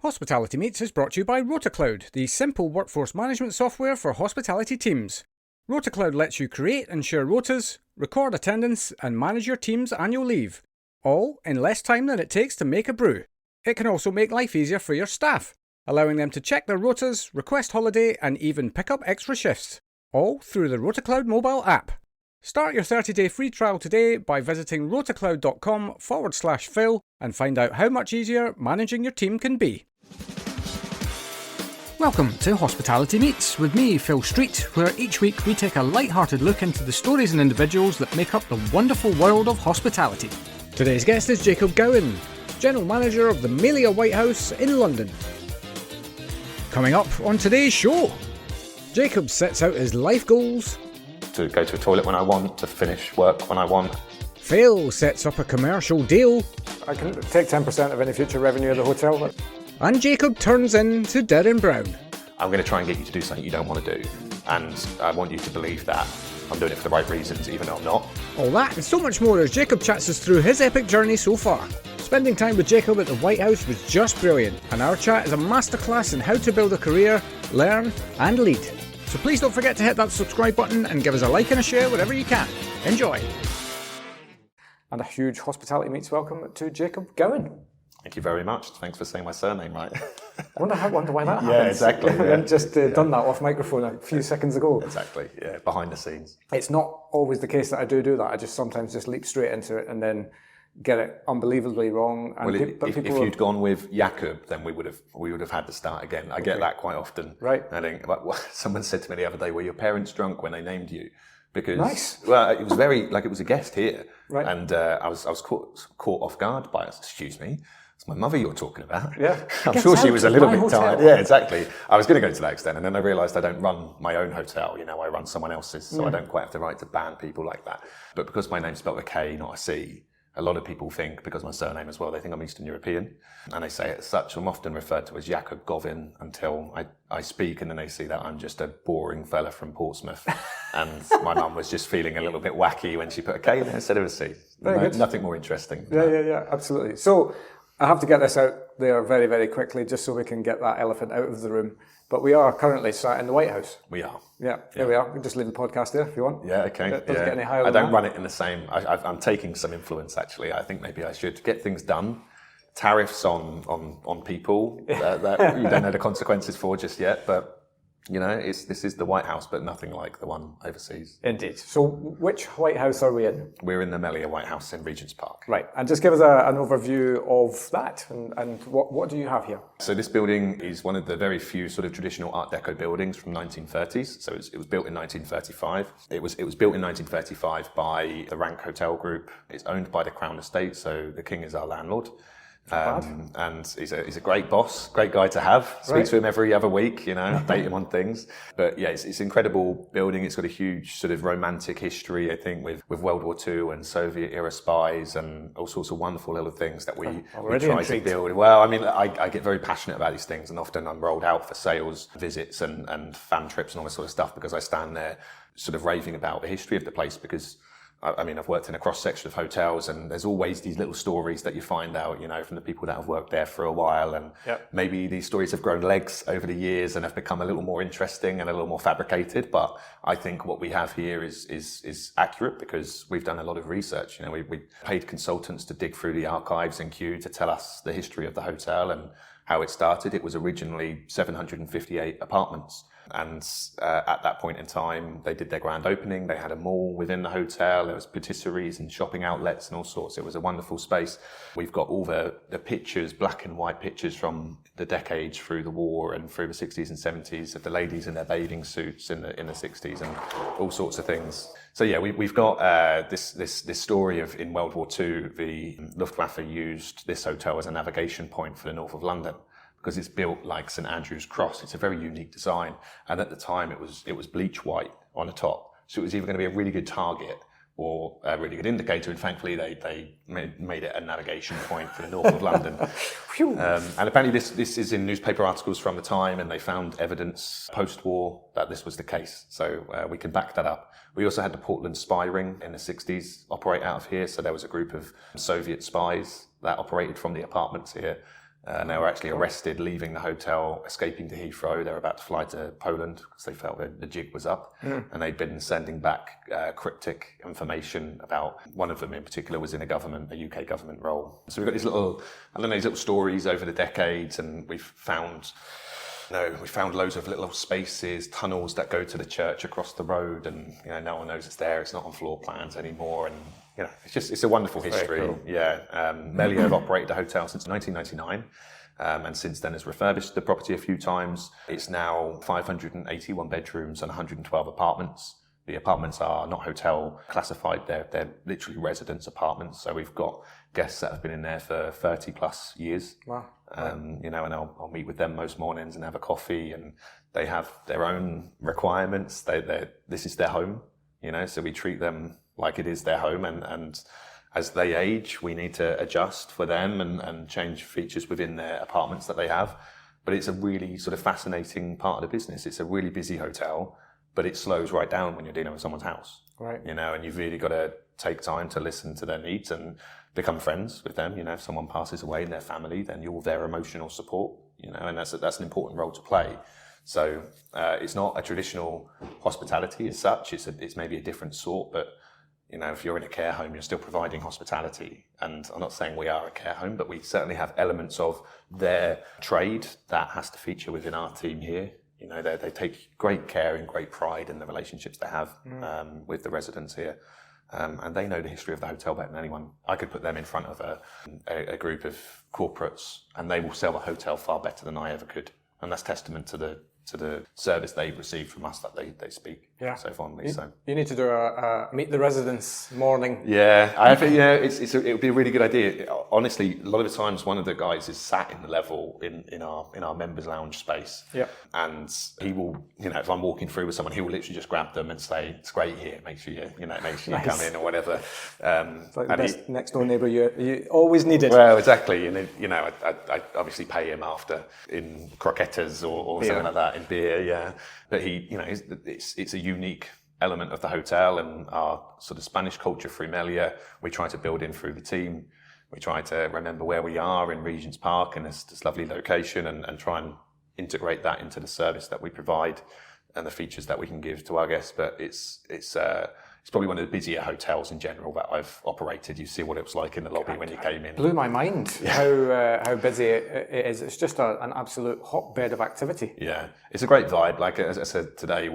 Hospitality Meets is brought to you by RotaCloud, the simple workforce management software for hospitality teams. RotaCloud lets you create and share rotas, record attendance, and manage your team's annual leave, all in less time than it takes to make a brew. It can also make life easier for your staff, allowing them to check their rotas, request holiday, and even pick up extra shifts, all through the RotaCloud mobile app. Start your 30-day free trial today by visiting rotacloud.com/Phil and find out how much easier managing your team can be. Welcome to Hospitality Meets with me, Phil Street, where each week we take a light-hearted look into the stories and individuals that make up the wonderful world of hospitality. Today's guest is Jakob Gowin, General Manager of the Melia Whitehouse in London. Coming up on today's show, Jakob sets out his life goals, to go to a toilet when I want, to finish work when I want. Phil sets up a commercial deal, I can take 10% of any future revenue of the hotel. and Jakob turns into Darren Brown. I'm going to try and get you to do something you don't want to do, and I want you to believe that I'm doing it for the right reasons, even though I'm not. All that and so much more as Jakob chats us through his epic journey so far. Spending time with Jakob at the Whitehouse was just brilliant, and our chat is a masterclass in how to build a career, learn and lead. So please don't forget to hit that subscribe button and give us a like and a share wherever you can. Enjoy. And a huge Hospitality Meets welcome to Jakob Gowin. Thank you very much. Thanks for saying my surname right. I wonder why that happens. Yeah, exactly. Yeah. And just done that off microphone a few seconds ago. Exactly, yeah, behind the scenes. It's not always the case that I do that. I just sometimes just leap straight into it and then get it unbelievably wrong. And Well, if you'd gone with Jakob, then we would have had to start again. I get that quite often. Right. I think someone said to me the other day, "Were your parents drunk when they named you?" Because Nice. Well, it was very it was a guest here, Right. And I was caught off guard by it. Excuse me. It's my mother you're talking about. Yeah. I'm Get sure she out was a of little my bit hotel. tired. Yeah, exactly. I was going to go to that extent, and then I realised I don't run my own hotel. I run someone else's, so I don't quite have the right to ban people like that. But because my name's spelled with a K, not a C, a lot of people think, because my surname as well, they think I'm Eastern European, and they say it as such. I'm often referred to as Jakob Gowin until I speak, and then they see that I'm just a boring fella from Portsmouth. And my mum was just feeling a little bit wacky when she put a K in there instead of a C. Very good. Nothing more interesting. Yeah, absolutely. So I have to get this out there very, very quickly just so we can get that elephant out of the room. But we are currently sat in the Whitehouse. We are. Yeah, here we are. We can just leave the podcast there if you want. Yeah, okay. It doesn't yeah. get any higher I than don't that. run it in the same. I'm taking some influence, actually. I think maybe I should get things done. Tariffs on people that you don't know the consequences for just yet, but this is the Whitehouse, but nothing like the one overseas. Indeed. So which Whitehouse are we in? We're in the Melia Whitehouse in Regent's Park. Right, and just give us an overview of that and what do you have here? So this building is one of the very few sort of traditional Art Deco buildings from 1930s. So it was built in 1935. It was built in 1935 by the Rank Hotel Group. It's owned by the Crown Estate, so the King is our landlord. And he's a great boss, great guy to have. Speak to him every other week, update him on things. But yeah, it's an incredible building. It's got a huge sort of romantic history, I think, with World War II and Soviet era spies and all sorts of wonderful little things that we try to build. Well, I mean, I get very passionate about these things, and often I'm rolled out for sales visits and fan trips and all this sort of stuff because I stand there sort of raving about the history of the place because I've worked in a cross-section of hotels, and there's always these little stories that you find out, from the people that have worked there for a while. And maybe these stories have grown legs over the years and have become a little more interesting and a little more fabricated. But I think what we have here is accurate because we've done a lot of research. We paid consultants to dig through the archives in Kew to tell us the history of the hotel and how it started. It was originally 758 apartments. And at that point in time, they did their grand opening. They had a mall within the hotel. There was patisseries and shopping outlets and all sorts. It was a wonderful space. We've got all the pictures, black and white pictures from the decades through the war and through the 60s and 70s of the ladies in their bathing suits in the 60s and all sorts of things. So yeah, we've got this story of in World War II, the Luftwaffe used this hotel as a navigation point for the north of London, because it's built like St Andrew's Cross. It's a very unique design. And at the time, it was bleach white on the top. So it was either going to be a really good target or a really good indicator. And thankfully, they made it a navigation point for the north of London. And apparently this is in newspaper articles from the time, and they found evidence post-war that this was the case. So we can back that up. We also had the Portland spy ring in the 60s operate out of here. So there was a group of Soviet spies that operated from the apartments here. And they were actually arrested leaving the hotel, escaping to Heathrow. They were about to fly to Poland because they felt that the jig was up. And they'd been sending back cryptic information about, one of them in particular was in a UK government role. So we've got these little stories over the decades, and we found loads of little spaces, tunnels that go to the church across the road, and no one knows it's there. It's not on floor plans anymore, and it's a wonderful history. Cool. Yeah, Melia have operated the hotel since 1999, and since then has refurbished the property a few times. It's now 581 bedrooms and 112 apartments. The apartments are not hotel classified; they're literally residence apartments. So we've got guests that have been in there for 30 plus years. Wow. And I'll meet with them most mornings and have a coffee, and they have their own requirements. This is their home, so we treat them like it is their home, and as they age, we need to adjust for them and change features within their apartments that they have. But it's a really sort of fascinating part of the business. It's a really busy hotel, but it slows right down when you're dealing with someone's house. Right. And you've really got to take time to listen to their needs and become friends with them. If someone passes away in their family, then you're their emotional support, and that's an important role to play. So it's not a traditional hospitality as such. It's maybe a different sort, but if you're in a care home, you're still providing hospitality. And I'm not saying we are a care home, but we certainly have elements of their trade that has to feature within our team here. They take great care and great pride in the relationships they have with the residents here. And they know the history of the hotel better than anyone. I could put them in front of a group of corporates, and they will sell the hotel far better than I ever could. And that's testament to the service they've received from us that they speak so fondly. You need to do a meet the residents morning. Yeah, I think it would be a really good idea. Honestly, a lot of the times one of the guys is sat in the level in our members lounge space. Yeah. And he will, if I'm walking through with someone, he will literally just grab them and say, "It's great here. Make sure you come in," or whatever. It's like the best next door neighbour you always needed. Well, exactly. And I obviously pay him after in croquettes or something like that. In beer, yeah. But it's a unique element of the hotel, and our sort of Spanish culture through Melia, we try to build in through the team. We try to remember where we are in Regent's Park and this lovely location, and try and integrate that into the service that we provide and the features that we can give to our guests. But it's probably one of the busier hotels in general that I've operated. You see what it was like in the lobby when you came in. Blew my mind how busy it is. It's just an absolute hotbed of activity. Yeah, it's a great vibe. Like as I said today,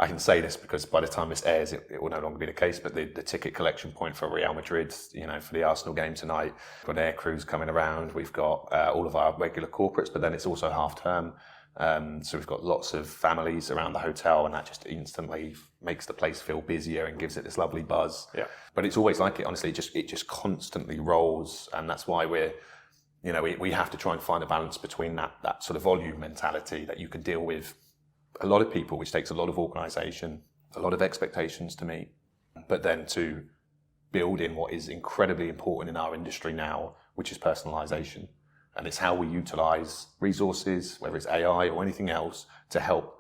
I can say this because by the time this airs, it will no longer be the case, but the ticket collection point for Real Madrid, for the Arsenal game tonight, we've got air crews coming around. We've got all of our regular corporates, but then it's also half term. So we've got lots of families around the hotel, and that just instantly makes the place feel busier and gives it this lovely buzz. Yeah. But it's always like it, honestly, it just constantly rolls. And that's why we have to try and find a balance between that sort of volume mentality that you can deal with a lot of people, which takes a lot of organisation, a lot of expectations to meet, but then to build in what is incredibly important in our industry now, which is personalisation. And it's how we utilise resources, whether it's AI or anything else, to help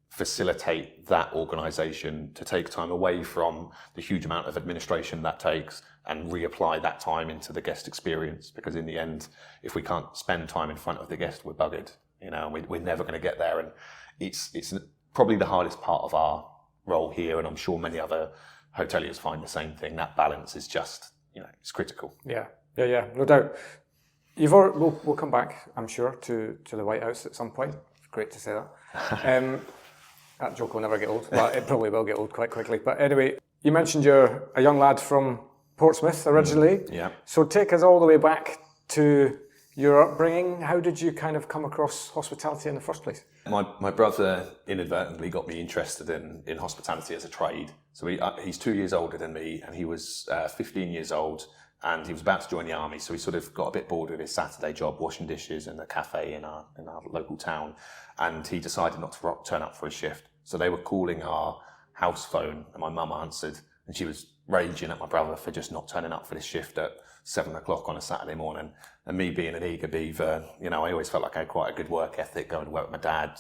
facilitate that organisation to take time away from the huge amount of administration that takes and reapply that time into the guest experience. Because in the end, if we can't spend time in front of the guest, we're buggered. And we're never going to get there. And it's probably the hardest part of our role here, and I'm sure many other hoteliers find the same thing. That balance is just, it's critical. Yeah, no doubt. We'll come back, I'm sure, to the Whitehouse at some point. Great to say that. That joke will never get old. Well, it probably will get old quite quickly. But anyway, you mentioned you're a young lad from Portsmouth originally. Yeah. So take us all the way back to your upbringing. How did you kind of come across hospitality in the first place? My brother inadvertently got me interested in hospitality as a trade. So he's 2 years older than me, and he was 15 years old. And he was about to join the army, so he sort of got a bit bored with his Saturday job, washing dishes in a cafe in our local town. And he decided not to turn up for his shift. So they were calling our house phone, and my mum answered, and she was raging at my brother for just not turning up for this shift at 7 o'clock on a Saturday morning. And me being an eager beaver, I always felt like I had quite a good work ethic, going to work with my dad.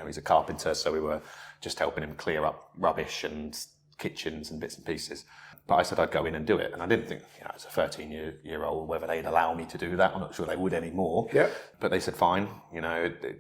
He's a carpenter, so we were just helping him clear up rubbish and kitchens and bits and pieces. But I said I'd go in and do it. And I didn't think, as a 13-year-old, whether they'd allow me to do that. I'm not sure they would anymore. Yeah. But they said, fine,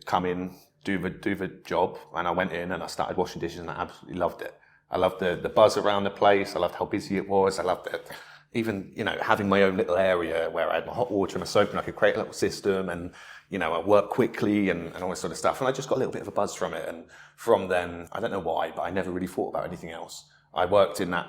come in, do the job. And I went in and I started washing dishes and I absolutely loved it. I loved the buzz around the place. I loved how busy it was. I loved it. Even, having my own little area where I had my hot water and my soap and I could create a little system and, I work quickly and all this sort of stuff. And I just got a little bit of a buzz from it. And from then, I don't know why, but I never really thought about anything else. I worked in that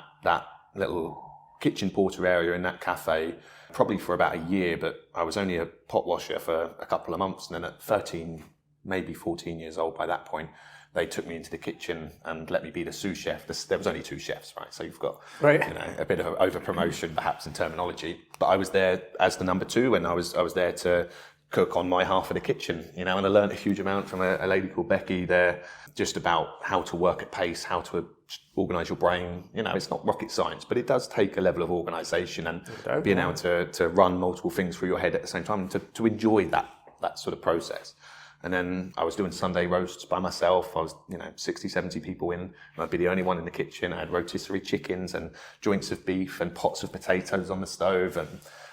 little kitchen porter area in that cafe probably for about a year, but I was only a pot washer for a couple of months. And then at 13, maybe 14 years old by that point, they took me into the kitchen and let me be the sous chef. There was only 2 chefs, right? So you've got a bit of an over promotion perhaps in terminology. But I was there as the number 2, and I was there to cook on my half of the kitchen, and I learned a huge amount from a lady called Becky there, just about how to work at pace, how to organise your brain. It's not rocket science, but it does take a level of organisation and being able to run multiple things through your head at the same time, to enjoy that sort of process. And then I was doing Sunday roasts by myself. I was, 60, 70 people in, and I'd be the only one in the kitchen. I had rotisserie chickens and joints of beef and pots of potatoes on the stove, and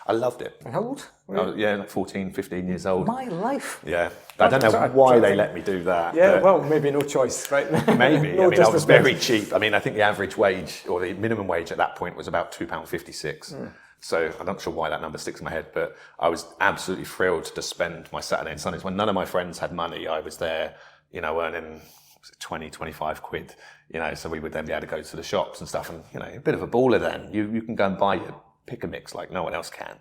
I loved it. How old? Like 14, 15 years old. My life. Yeah. I don't know why they let me do that. Yeah, well, maybe no choice, right? Maybe. No, I was very cheap. I think the average wage, or the minimum wage at that point, was about £2.56. So I'm not sure why that number sticks in my head, but I was absolutely thrilled to spend my Saturday and Sundays when none of my friends had money. I was there, earning 20, 25 quid, so we would then be able to go to the shops and stuff, and, a bit of a baller then. You can go and buy your pick a mix like no one else can,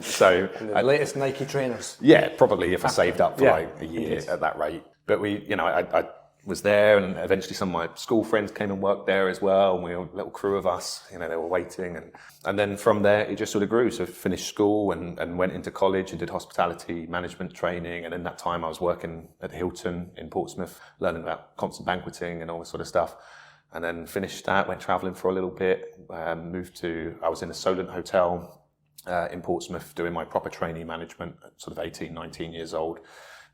So the latest Nike trainers. Yeah, probably if I saved up for like a year at that rate. But I was there, and eventually some of my school friends came and worked there as well, and we were a little crew of us, they were waiting, and then from there it just sort of grew. So finished school and went into college and did hospitality management training, and in that time I was working at the Hilton in Portsmouth, learning about constant banqueting and all this sort of stuff. And then finished that, went travelling for a little bit, I was in a Solent hotel in Portsmouth doing my proper trainee management at sort of 18, 19 years old.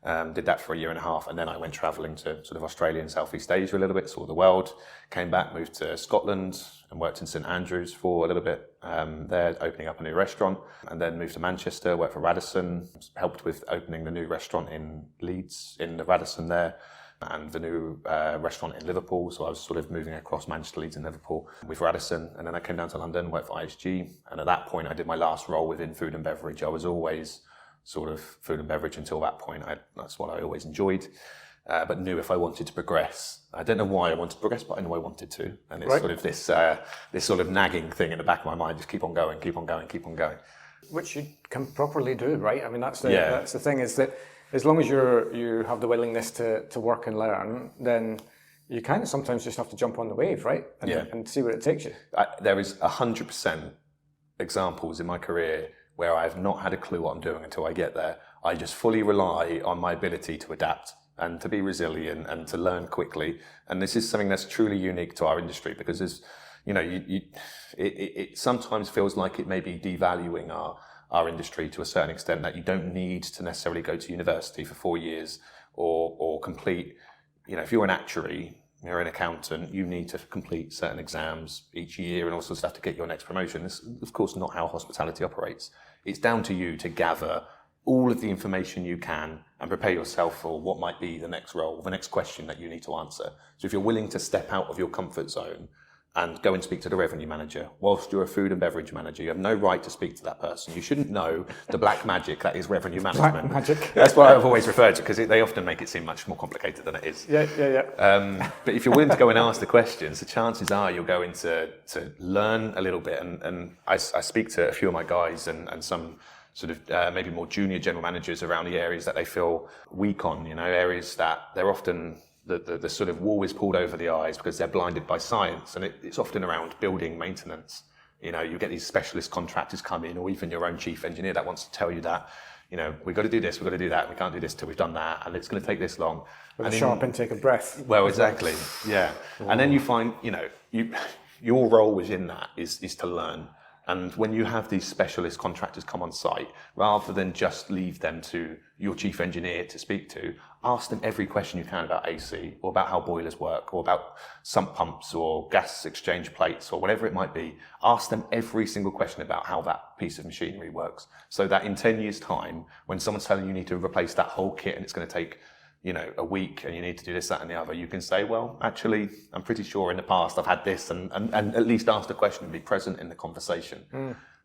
Did that for a year and a half, and then I went travelling to sort of Australia and Southeast Asia a little bit, saw the world, came back, moved to Scotland and worked in St Andrews for a little bit there, opening up a new restaurant, and then moved to Manchester, worked for Radisson, helped with opening the new restaurant in Leeds, in the Radisson there, and the new restaurant in Liverpool. So I was sort of moving across Manchester, Leeds and Liverpool with Radisson, and then I came down to London, worked for ISG, and at that point I did my last role within food and beverage. I was always sort of food and beverage until that point. That's what I always enjoyed, but knew if I wanted to progress. I don't know why I wanted to progress, but I knew I wanted to. And it's sort of this sort of nagging thing in the back of my mind, just keep on going, keep on going, keep on going. Which you can properly do, right? That's the thing, is that as long as you have the willingness to work and learn, then you kind of sometimes just have to jump on the wave, right? And see where it takes you. There is 100% examples in my career where I've not had a clue what I'm doing until I get there. I just fully rely on my ability to adapt and to be resilient and to learn quickly. And this is something that's truly unique to our industry, because it sometimes feels like it may be devaluing our industry to a certain extent, that you don't need to necessarily go to university for 4 years or complete, if you're an actuary, you're an accountant, you need to complete certain exams each year and all sorts of stuff to get your next promotion. It's, of course, not how hospitality operates. It's down to you to gather all of the information you can and prepare yourself for what might be the next role, the next question that you need to answer. So if you're willing to step out of your comfort zone and go and speak to the revenue manager, whilst you're a food and beverage manager, you have no right to speak to that person. You shouldn't know the black magic that is revenue management. Black magic. That's what I've always referred to, because they often make it seem much more complicated than it is. Yeah. But if you're willing to go and ask the questions, the chances are you're going to learn a little bit. And I speak to a few of my guys and some sort of maybe more junior general managers around the areas that they feel weak on, areas that they're often... The sort of wool is pulled over the eyes because they're blinded by science, and it's often around building maintenance. You get these specialist contractors come in, or even your own chief engineer that wants to tell you that, we've got to do this, we've got to do that, we can't do this till we've done that, and it's going to take this long. With a sharp intake of breath. Well, exactly, yeah. And then you find, your role within that is to learn And when you have these specialist contractors come on site, rather than just leave them to your chief engineer to speak to, ask them every question you can about AC, or about how boilers work, or about sump pumps, or gas exchange plates, or whatever it might be. Ask them every single question about how that piece of machinery works. So that in 10 years' time, when someone's telling you need to replace that whole kit and it's going to take a week and you need to do this, that and the other, you can say, well, actually, I'm pretty sure in the past I've had this, and at least ask the question and be present in the conversation.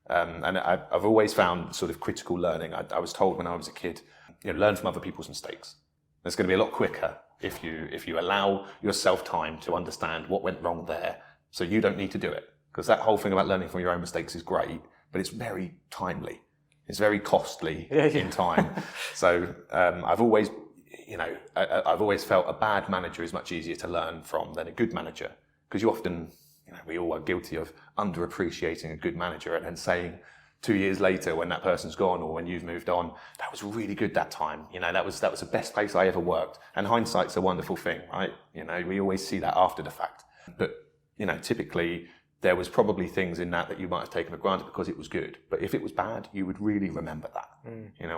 And I've always found sort of critical learning. I was told when I was a kid, learn from other people's mistakes. It's going to be a lot quicker if you allow yourself time to understand what went wrong there, so you don't need to do it. Because that whole thing about learning from your own mistakes is great, but it's very timely. It's very costly in time. So I've always felt a bad manager is much easier to learn from than a good manager, because you often, we all are guilty of underappreciating a good manager and then saying 2 years later when that person's gone or when you've moved on, that was really good that time. That was the best place I ever worked. And hindsight's a wonderful thing, right? We always see that after the fact. But, typically there was probably things in that you might have taken for granted because it was good. But if it was bad, you would really remember that.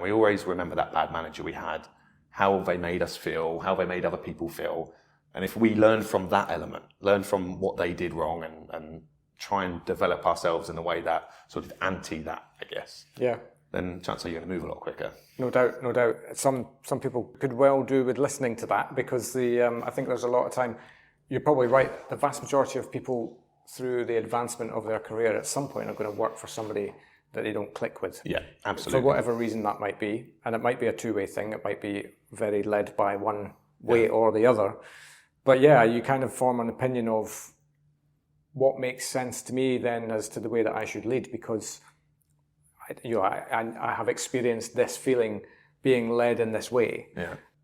We always remember that bad manager we had, how they made us feel, how they made other people feel. And if we learn from that element, learn from what they did wrong and try and develop ourselves in a way that sort of anti that, I guess. Yeah. Then chances are you're going to move a lot quicker. No doubt, no doubt. Some people could well do with listening to that, because I think there's a lot of time, you're probably right, the vast majority of people through the advancement of their career at some point are going to work for somebody that they don't click with. Yeah, absolutely. For whatever reason that might be. And it might be a two-way thing. It might be very led by one way or the other. But yeah, you kind of form an opinion of what makes sense to me then as to the way that I should lead, because I have experienced this feeling being led in this way.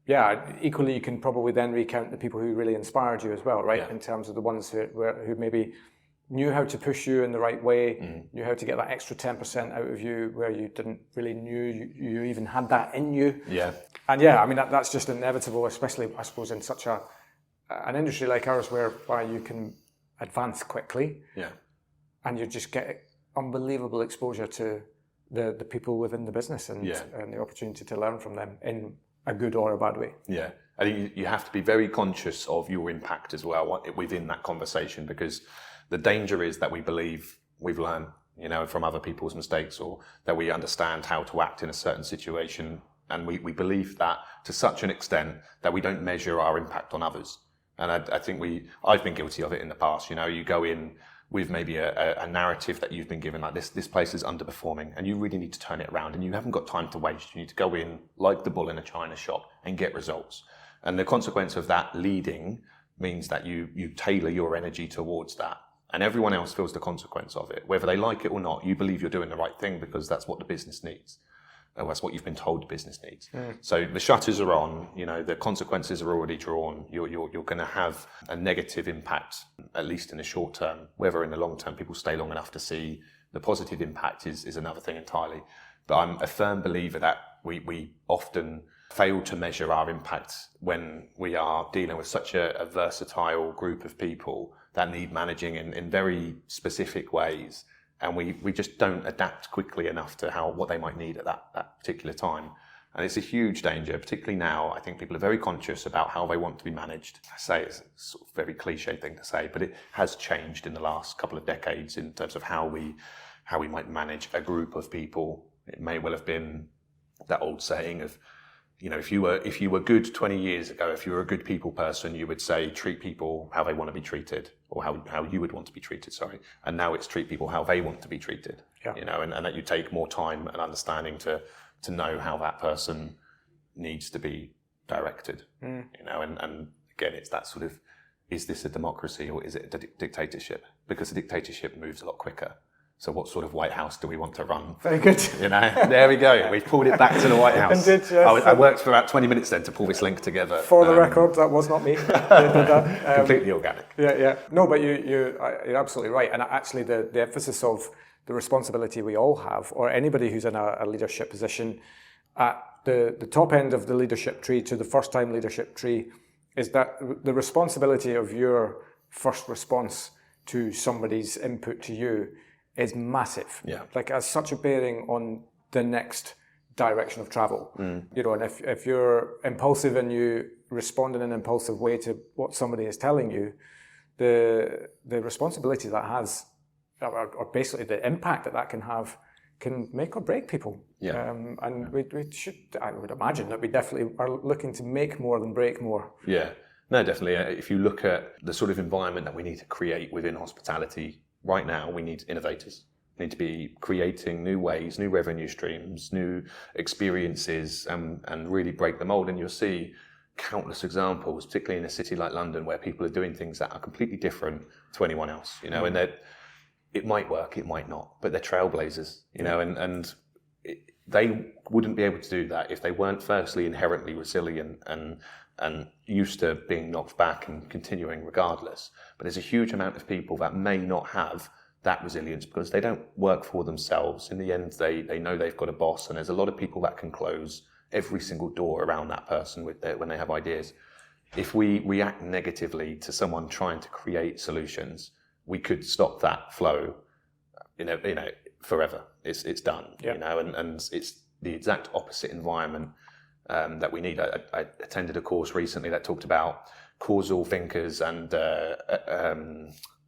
Yeah, equally you can probably then recount the people who really inspired you as well, right? Yeah. In terms of the ones who maybe knew how to push you in the right way, knew how to get that extra 10% out of you where you didn't really knew you even had that in you. Yeah. And yeah, I mean, that's just inevitable, especially, I suppose, in such an industry like ours whereby you can advance quickly. Yeah. And you just get unbelievable exposure to the people within the business and the opportunity to learn from them in a good or a bad way. Yeah. I think you have to be very conscious of your impact as well within that conversation, because the danger is that we believe we've learned, from other people's mistakes, or that we understand how to act in a certain situation. And we believe that to such an extent that we don't measure our impact on others. And I think I've been guilty of it in the past. You go in with maybe a narrative that you've been given, like this place is underperforming, and you really need to turn it around, and you haven't got time to waste. You need to go in like the bull in a china shop and get results. And the consequence of that leading means that you tailor your energy towards that. And everyone else feels the consequence of it. Whether they like it or not, you believe you're doing the right thing because that's what the business needs. Or that's what you've been told the business needs. So the shutters are on, the consequences are already drawn. You're going to have a negative impact, at least in the short term. Whether in the long term people stay long enough to see the positive impact is another thing entirely. But I'm a firm believer that we often fail to measure our impact when we are dealing with such a versatile group of people that need managing in very specific ways. And we just don't adapt quickly enough to what they might need at that particular time. And it's a huge danger, particularly now. I think people are very conscious about how they want to be managed. I say it's a sort of very cliche thing to say, but it has changed in the last couple of decades in terms of how we might manage a group of people. It may well have been that old saying of, if you were good 20 years ago, if you were a good people person, you would say treat people how they want to be treated, or how you would want to be treated, sorry. And now it's treat people how they want to be treated. And that you take more time and understanding to know how that person needs to be directed. And again, it's that sort of, is this a democracy or is it a dictatorship? Because a dictatorship moves a lot quicker. So what sort of Whitehouse do we want to run? Very good. There we go. We've pulled it back to the Whitehouse. Indeed, yes. I worked for about 20 minutes then to pull this link together. For the record, that was not me. Completely organic. Yeah. No, but you're absolutely right. And actually the emphasis of the responsibility we all have, or anybody who's in a leadership position, at the top end of the leadership tree to the first-time leadership tree, is that the responsibility of your first response to somebody's input to you is massive. Yeah. Like, has such a bearing on the next direction of travel. You know, and if you're impulsive and you respond in an impulsive way to what somebody is telling you, the responsibility that has, or basically the impact that can have, can make or break people. Yeah. And we should, I would imagine that we definitely are looking to make more than break more. Yeah. No, definitely. If you look at the sort of environment that we need to create within hospitality right now, we need innovators. We need to be creating new ways, new revenue streams, new experiences, and really break the mold. And you'll see countless examples, particularly in a city like London, where people are doing things that are completely different to anyone else, you know, and it might work, it might not, but they're trailblazers, you know, and they wouldn't be able to do that if they weren't firstly inherently resilient and used to being knocked back and continuing regardless. But there's a huge amount of people that may not have that resilience because they don't work for themselves. In the end, they know they've got a boss, and there's a lot of people that can close every single door around that person when they have ideas. If we react negatively to someone trying to create solutions, we could stop that flow, you know, forever. It's done, you know, and it's the exact opposite environment that we need. I attended a course recently that talked about causal thinkers and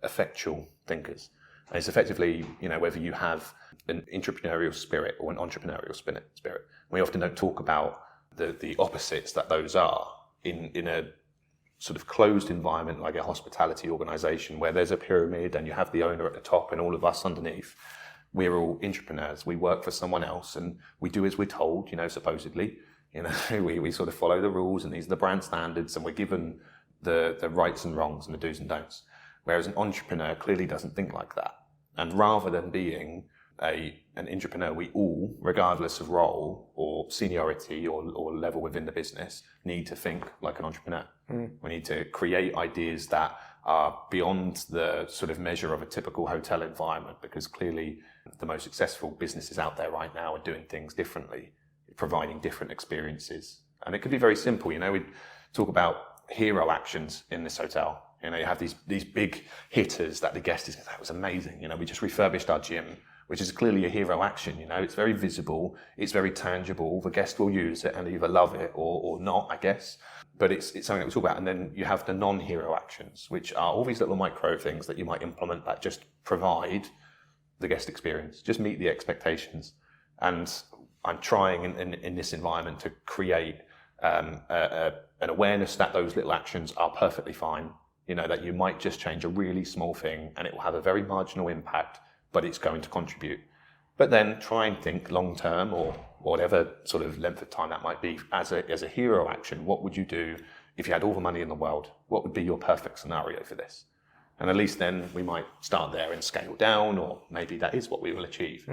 effectual thinkers. And it's effectively, you know, whether you have an entrepreneurial spirit or an entrepreneurial spirit. We often don't talk about the opposites that those are in a sort of closed environment like a hospitality organization where there's a pyramid and you have the owner at the top and all of us underneath. We're all entrepreneurs. We work for someone else and we do as we're told, you know, supposedly. You know, we sort of follow the rules and these are the brand standards and we're given the rights and wrongs and the do's and don'ts. Whereas an entrepreneur clearly doesn't think like that. And rather than being an entrepreneur, we all, regardless of role or seniority or level within the business, need to think like an entrepreneur. We need to create ideas that are beyond the sort of measure of a typical hotel environment, because clearly the most successful businesses out there right now are doing things differently, providing different experiences. And it could be very simple. You know, we talk about hero actions in this hotel. You know, you have these big hitters that the guest is, that was amazing. You know, we just refurbished our gym, which is clearly a hero action. You know, it's very visible, it's very tangible. The guest will use it and either love it or not, I guess. But it's something that we talk about. And then you have the non-hero actions, which are all these little micro things that you might implement that just provide the guest experience, just meet the expectations. And I'm trying in this environment to create an awareness that those little actions are perfectly fine. You know, that you might just change a really small thing and it will have a very marginal impact, but it's going to contribute. But then try and think long term or whatever sort of length of time that might be as a hero action. What would you do if you had all the money in the world? What would be your perfect scenario for this? And at least then we might start there and scale down, or maybe that is what we will achieve.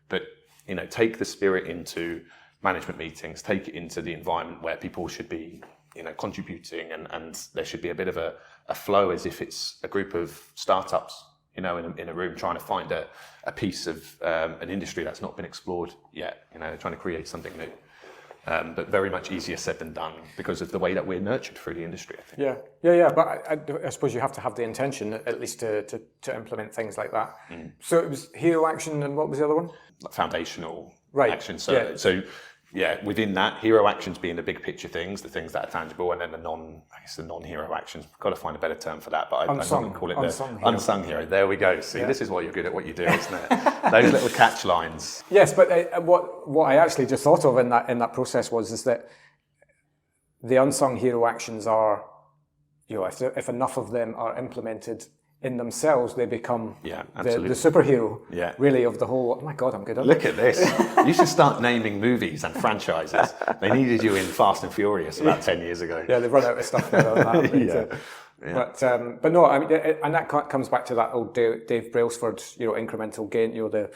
But, you know, take the spirit into management meetings, take it into the environment where people should be, you know, contributing and there should be a bit of a flow as if it's a group of startups, you know, in a room trying to find a piece of an industry that's not been explored yet. You know, they're trying to create something new. But very much easier said than done because of the way that we're nurtured through the industry, I think. Yeah. But I suppose you have to have the intention, at least, to implement things like that. So it was hero action, and what was the other one? Like foundational action. So within that, hero actions being the big picture things, the things that are tangible, and then the non-hero actions. We've got to find a better term for that, but unsung, I call it the unsung hero. There we go. See, this is why you're good at what you do, isn't it? Those little catch lines. Yes, but what I actually just thought of in that process is that the unsung hero actions are, you know, if enough of them are implemented in themselves, they become the superhero, really, of the whole. Oh my God, I'm good at it. Look at this. You should start naming movies and franchises. They needed you in Fast and Furious about 10 years ago. Yeah, they've run out of stuff now on that. But no, I mean, and that comes back to that old Dave Brailsford, you know, incremental gain. You know,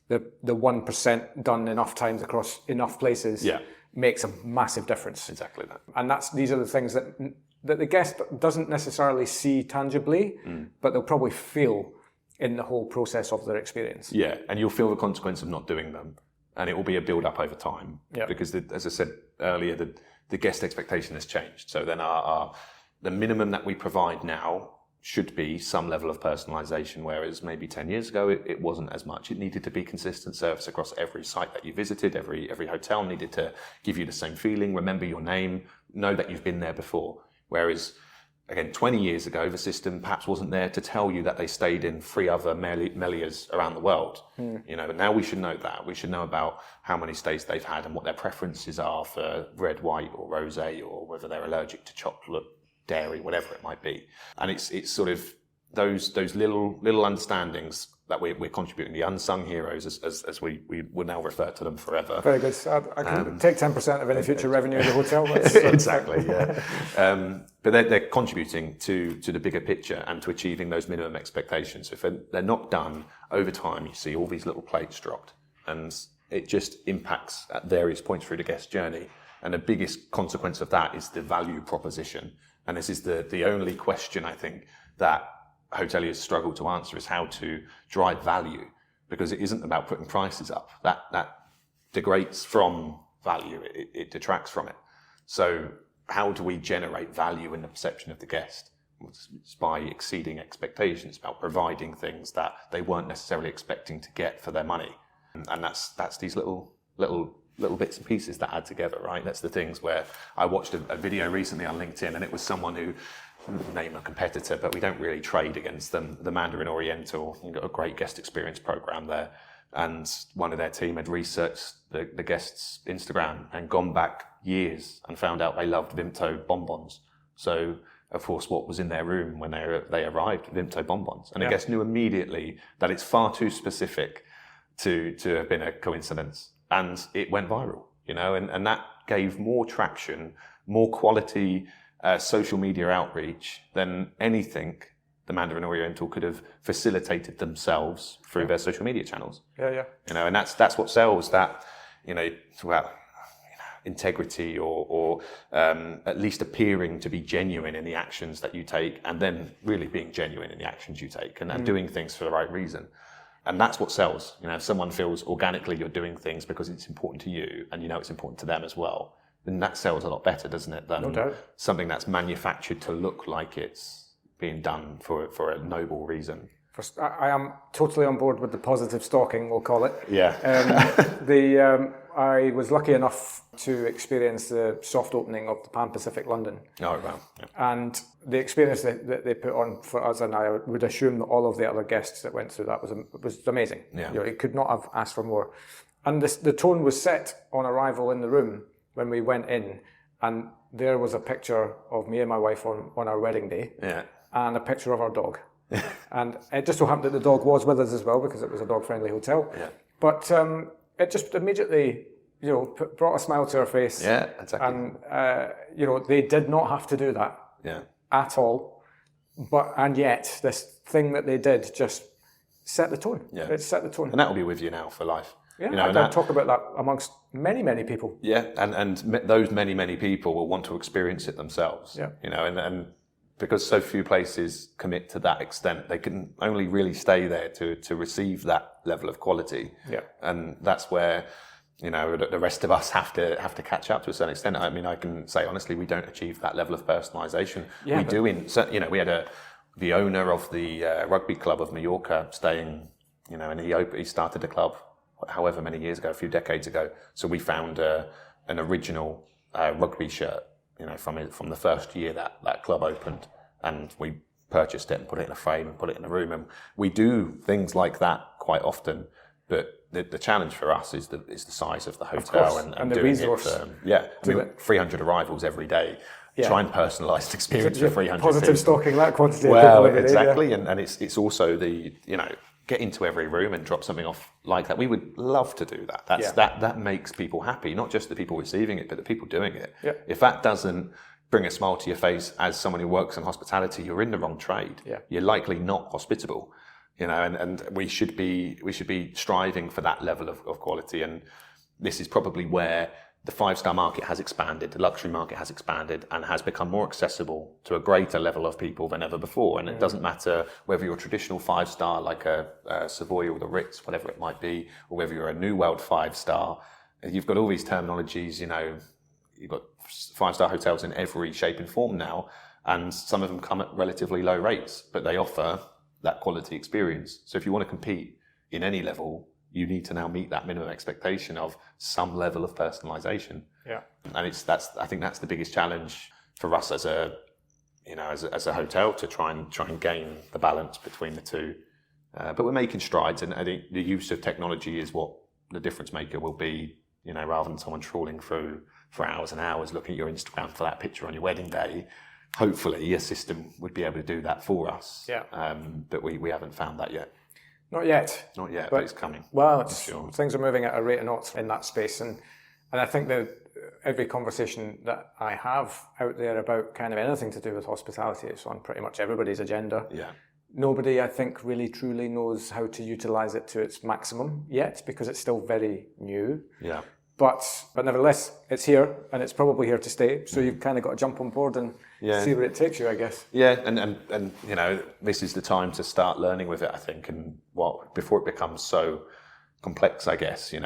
the 1% done enough times across enough places makes a massive difference. Exactly that. And these are the things that the guest doesn't necessarily see tangibly, but they'll probably feel in the whole process of their experience. Yeah, and you'll feel the consequence of not doing them, and it will be a build-up over time. Yeah. Because, as I said earlier, the guest expectation has changed. So then the minimum that we provide now should be some level of personalisation, whereas maybe 10 years ago it wasn't as much. It needed to be consistent service across every site that you visited. Every hotel needed to give you the same feeling, remember your name, know that you've been there before. Whereas, again, 20 years ago, the system perhaps wasn't there to tell you that they stayed in 3 other Melias around the world. But now we should know that. We should know about how many stays they've had and what their preferences are for red, white, or rosé, or whether they're allergic to chocolate, dairy, whatever it might be. And it's sort of those little understandings that we're contributing, the unsung heroes, as we would now refer to them forever. Very good. So I can take 10% of any future revenue of the hotel. Exactly, yeah. But they're contributing to the bigger picture and to achieving those minimum expectations. So if they're not done, over time you see all these little plates dropped, and it just impacts at various points through the guest journey. And the biggest consequence of that is the value proposition. And this is the only question, I think, that hoteliers struggle to answer, is how to drive value, because it isn't about putting prices up. That degrades from value. It detracts from it. So how do we generate value in the perception of the guest? It's by exceeding expectations, about providing things that they weren't necessarily expecting to get for their money. And that's these little bits and pieces that add together, right? That's the things where I watched a video recently on LinkedIn, and it was someone who, name a competitor, but we don't really trade against them, the Mandarin Oriental. You've got a great guest experience program there. And one of their team had researched the guests' Instagram and gone back years and found out they loved Vimto bonbons. So, of course, what was in their room when they arrived? Vimto bonbons. And the guest knew immediately that it's far too specific to have been a coincidence. And it went viral, and that gave more traction, more quality social media outreach than anything the Mandarin Oriental could have facilitated themselves through their social media channels. Yeah. And that's what sells. That, it's about integrity or at least appearing to be genuine in the actions that you take, and then really being genuine in the actions you take, and doing things for the right reason. And that's what sells. If someone feels organically you're doing things because it's important to you, and it's important to them as well, then that sells a lot better, doesn't it, than something that's manufactured to look like it's being done for a noble reason. I am totally on board with the positive stalking, we'll call it. Yeah. I was lucky enough to experience the soft opening of the Pan Pacific London. Oh, wow. Yeah. And the experience that they put on for us, and I would assume that all of the other guests that went through that was amazing. Yeah. You could not have asked for more. And the tone was set on arrival in the room when we went in, and there was a picture of me and my wife on our wedding day, and a picture of our dog. And it just so happened that the dog was with us as well, because it was a dog-friendly hotel. Yeah. But it just immediately, brought a smile to our face. Yeah, exactly. And they did not have to do that at all. And yet, this thing that they did just set the tone. Yeah. It set the tone. And that will be with you now for life. Yeah, I talk about that amongst many, many people. Yeah, and those many, many people will want to experience it themselves. Yeah. And because so few places commit to that extent, they can only really stay there to receive that level of quality. Yeah. And that's where, the rest of us have to catch up to a certain extent. I mean, I can say honestly, we don't achieve that level of personalisation. Yeah, we had the owner of the rugby club of Mallorca staying, and he started the club however many years ago, a few decades ago. So we found an original rugby shirt, from the first year that club opened, and we purchased it and put it in a frame and put it in a room. And we do things like that quite often, but the challenge for us is the size of the hotel and the doing resource. 300 arrivals every day. Yeah. Try and personalise the experience for 300 positive people. Stalking that quantity. Well, exactly, and it's also the get into every room and drop something off like that. We would love to do that. That makes people happy, not just the people receiving it, but the people doing it. Yeah. If that doesn't bring a smile to your face as someone who works in hospitality, you're in the wrong trade. Yeah. You're likely not hospitable. And we should be striving for that level of quality. And this is probably where the 5-star market has expanded, the luxury market has expanded and has become more accessible to a greater level of people than ever before. And it doesn't matter whether you're a traditional 5-star like a Savoy or the Ritz, whatever it might be, or whether you're a New World 5-star. You've got all these terminologies, you've got 5-star hotels in every shape and form now, and some of them come at relatively low rates, but they offer that quality experience. So if you want to compete in any level, you need to now meet that minimum expectation of some level of personalization. Yeah. And I think that's the biggest challenge for us as a hotel, to try and gain the balance between the two. But we're making strides, and I think the use of technology is what the difference maker will be. Rather than someone trawling through for hours and hours looking at your Instagram for that picture on your wedding day, hopefully a system would be able to do that for us. Yeah. But we haven't found that yet. Not yet. Not yet, but it's coming. Well, sure. Things are moving at a rate of knots in that space, and I think that every conversation that I have out there about kind of anything to do with hospitality is on pretty much everybody's agenda. Yeah. Nobody, I think, really truly knows how to utilize it to its maximum yet, because it's still very new. Yeah. But nevertheless, it's here, and it's probably here to stay. So you've kind of got to jump on board and see where it takes you, I guess. Yeah, and this is the time to start learning with it, I think, and before it becomes so complex, I guess. We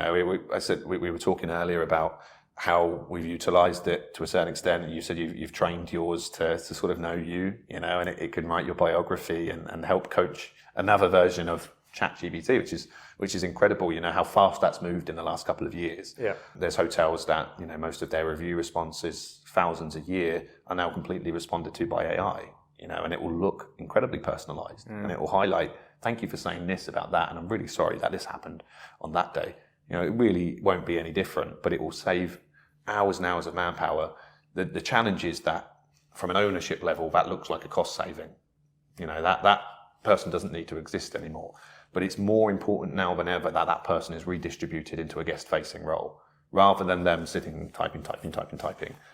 were talking earlier about how we've utilised it to a certain extent, and you said you've trained yours to sort of know you, and it can write your biography and help coach another version of ChatGPT, which is incredible. How fast that's moved in the last couple of years. Yeah. There's hotels that most of their review responses, thousands a year, are now completely responded to by AI. And it will look incredibly personalised, and it will highlight, thank you for saying this about that, and I'm really sorry that this happened on that day. It really won't be any different, but it will save hours and hours of manpower. The challenge is that from an ownership level, that looks like a cost saving. That person doesn't need to exist anymore. But it's more important now than ever that person is redistributed into a guest-facing role, rather than them sitting typing.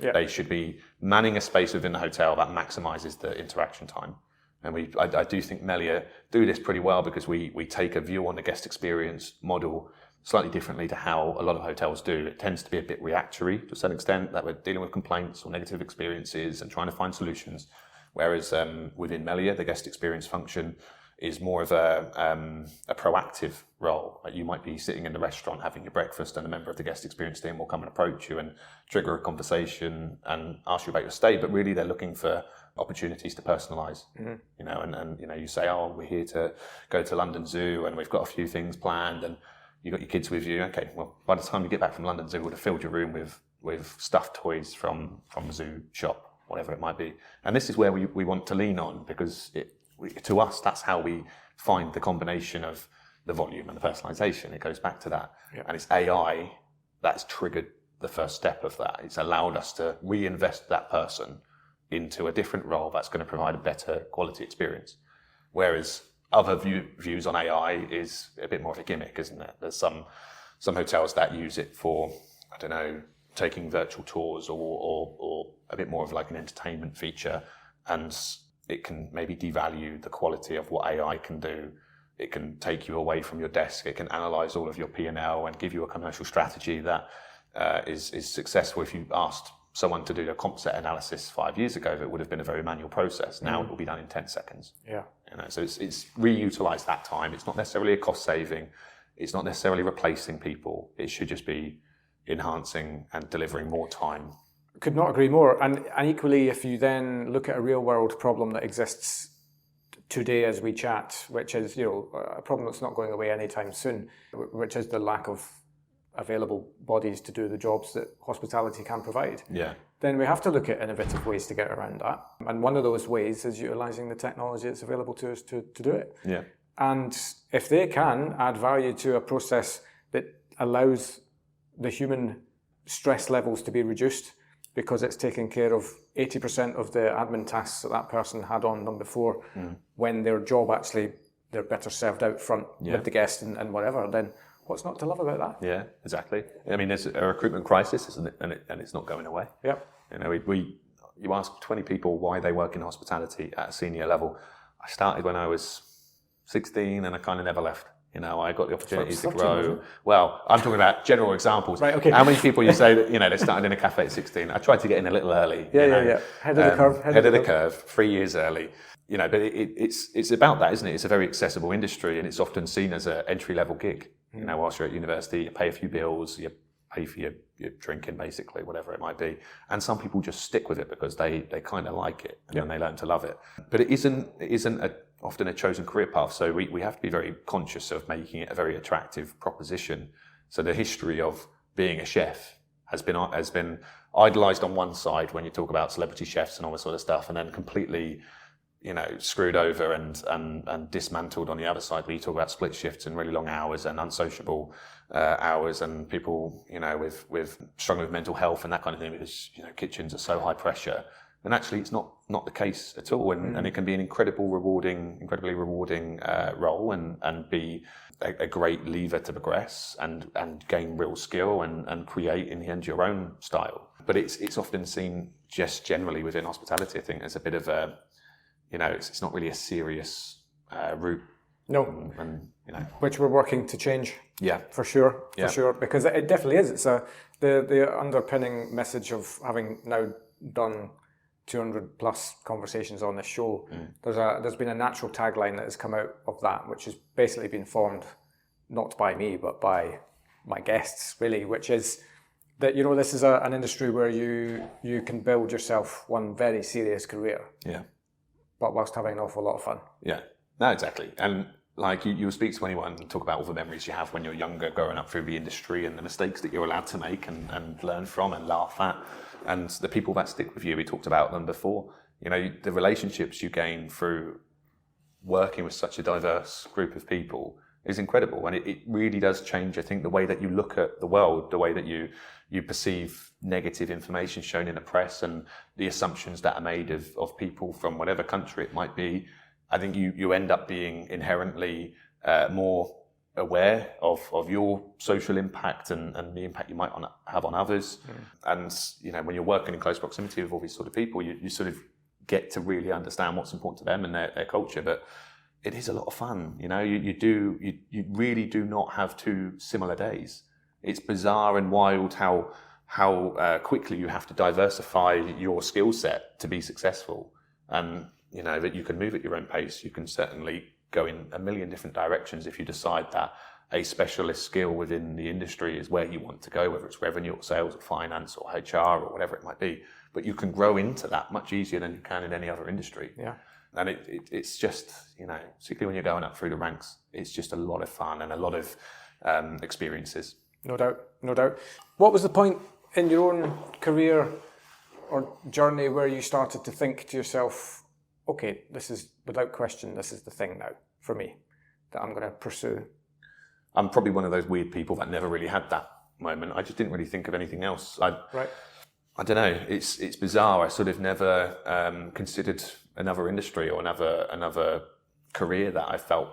Yeah. They should be manning a space within the hotel that maximises the interaction time. And I do think Melia do this pretty well, because we take a view on the guest experience model slightly differently to how a lot of hotels do. It tends to be a bit reactory to a certain extent, that we're dealing with complaints or negative experiences and trying to find solutions. Whereas within Melia, the guest experience function is more of a proactive role. Like, you might be sitting in the restaurant having your breakfast, and a member of the guest experience team will come and approach you and trigger a conversation and ask you about your stay. But really, they're looking for opportunities to personalise. And you say, oh, we're here to go to London Zoo, and we've got a few things planned, and you've got your kids with you. Okay, well, by the time you get back from London Zoo, we would have filled your room with stuffed toys from the zoo shop, whatever it might be. And this is where we want to lean on, because to us, that's how we find the combination of the volume and the personalization. It goes back to that. Yeah. And it's AI that's triggered the first step of that. It's allowed us to reinvest that person into a different role that's going to provide a better quality experience. Whereas other views on AI is a bit more of a gimmick, isn't it? There's some hotels that use it for, I don't know, taking virtual tours or a bit more of like an entertainment feature, and it can maybe devalue the quality of what AI can do. It can take you away from your desk. It can analyze all of your P&L and give you a commercial strategy that is successful. If you asked someone to do a comp set analysis 5 years ago, it would have been a very manual process. Now it will be done in 10 seconds. Yeah. So it's reutilized that time. It's not necessarily a cost saving. It's not necessarily replacing people. It should just be enhancing and delivering more time. Could not agree more. And equally, if you then look at a real world problem that exists today as we chat, which is, a problem that's not going away anytime soon, which is the lack of available bodies to do the jobs that hospitality can provide, then we have to look at innovative ways to get around that. And one of those ways is utilising the technology that's available to us to do it. Yeah. And if they can add value to a process that allows the human stress levels to be reduced, because it's taking care of 80% of the admin tasks that person had on them before, when their job actually, they're better served out front with the guest and whatever, then what's not to love about that? Yeah, exactly. I mean, there's a recruitment crisis, isn't it? And it's not going away. Yep. You ask 20 people why they work in hospitality at a senior level. I started when I was 16 and I kind of never left. I got the opportunity to grow. Well, I'm talking about general examples. Right, okay. How many people you say that, they started in a cafe at 16? I tried to get in a little early. Yeah. Head of the curve. Head of the curve, 3 years early. But it's about that, isn't it? It's a very accessible industry, and it's often seen as an entry-level gig. Whilst you're at university, you pay a few bills, you pay for your drinking, basically, whatever it might be. And some people just stick with it because they kind of like it and then they learn to love it. But it isn't often a chosen career path. So we have to be very conscious of making it a very attractive proposition. So the history of being a chef has been idolized on one side when you talk about celebrity chefs and all this sort of stuff, and then completely, screwed over and dismantled on the other side, where you talk about split shifts and really long hours and unsociable hours, and people, with struggling with mental health and that kind of thing, because, kitchens are so high pressure. And actually it's not the case at all. And it can be an incredibly rewarding role and be a great lever to progress and gain real skill and create in the end your own style. But it's often seen just generally within hospitality, I think, as a bit of a, it's not really a serious route. No. And which we're working to change. Yeah. For sure. Because it definitely is. It's the underpinning message of having now done 200 plus conversations on this show. There's been a natural tagline that has come out of that, which has basically been formed not by me but by my guests, really, which is that this is an industry where you can build yourself one very serious career, but whilst having an awful lot of fun. No, exactly. And like you'll speak to anyone and talk about all the memories you have when you're younger, growing up through the industry, and the mistakes that you're allowed to make and learn from and laugh at. And the people that stick with you, we talked about them before, the relationships you gain through working with such a diverse group of people is incredible. And it really does change, I think, the way that you look at the world, the way that you perceive negative information shown in the press and the assumptions that are made of people from whatever country it might be. I think you end up being inherently more aware of your social impact and the impact you might have on others. And when you're working in close proximity with all these sort of people, you sort of get to really understand what's important to them and their culture. But it is a lot of fun. You really do not have two similar days. It's bizarre and wild how quickly you have to diversify your skill set to be successful. And that you can move at your own pace. You can certainly go in a million different directions if you decide that a specialist skill within the industry is where you want to go, whether it's revenue or sales or finance or HR or whatever it might be. But you can grow into that much easier than you can in any other industry. Yeah. And it's just, particularly when you're going up through the ranks, it's just a lot of fun and a lot of experiences. No doubt. What was the point in your own career or journey where you started to think to yourself, okay, this is, without question, this is the thing now for me that I'm going to pursue? I'm probably one of those weird people that never really had that moment. I just didn't really think of anything else. I don't know. It's bizarre. I sort of never considered another industry or another career that I felt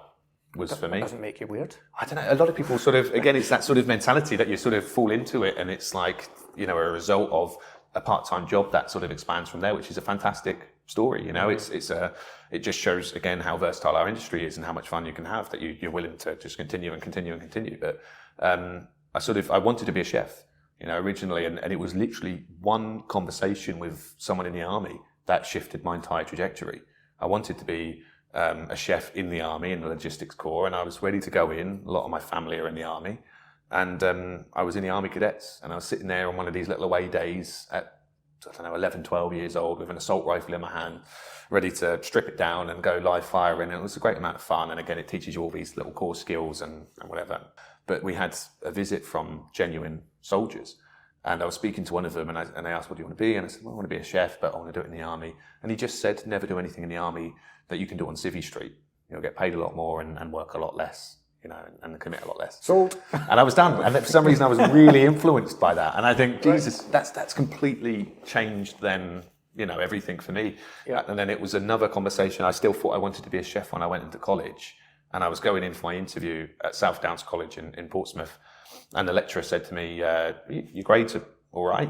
was for me. Doesn't make you weird. I don't know. A lot of people sort of, again, it's that sort of mentality that you sort of fall into it, and it's like, a result of a part-time job that sort of expands from there, which is a fantastic story. It just shows again how versatile our industry is and how much fun you can have, that you're willing to just continue. But I wanted to be a chef, originally, and it was literally one conversation with someone in the army that shifted my entire trajectory. I wanted to be a chef in the army, in the logistics corps, and I was ready to go in. A lot of my family are in the army. And I was in the Army Cadets, and I was sitting there on one of these little away days at, 11, 12 years old with an assault rifle in my hand, ready to strip it down and go live firing. And it was a great amount of fun. And again, it teaches you all these little core skills and whatever. But we had a visit from genuine soldiers. And I was speaking to one of them, and they asked, what do you want to be? And I said, well, I want to be a chef, but I want to do it in the army. And he just said, never do anything in the army that you can do on Civvy Street. You'll get paid a lot more and work a lot less. And commit a lot less. Sold. And I was done. And for some reason, I was really influenced by that. And I think, Jesus, that's completely changed then, everything for me. Yeah. And then it was another conversation. I still thought I wanted to be a chef when I went into college. And I was going in for my interview at South Downs College in Portsmouth. And the lecturer said to me, your grades are all right.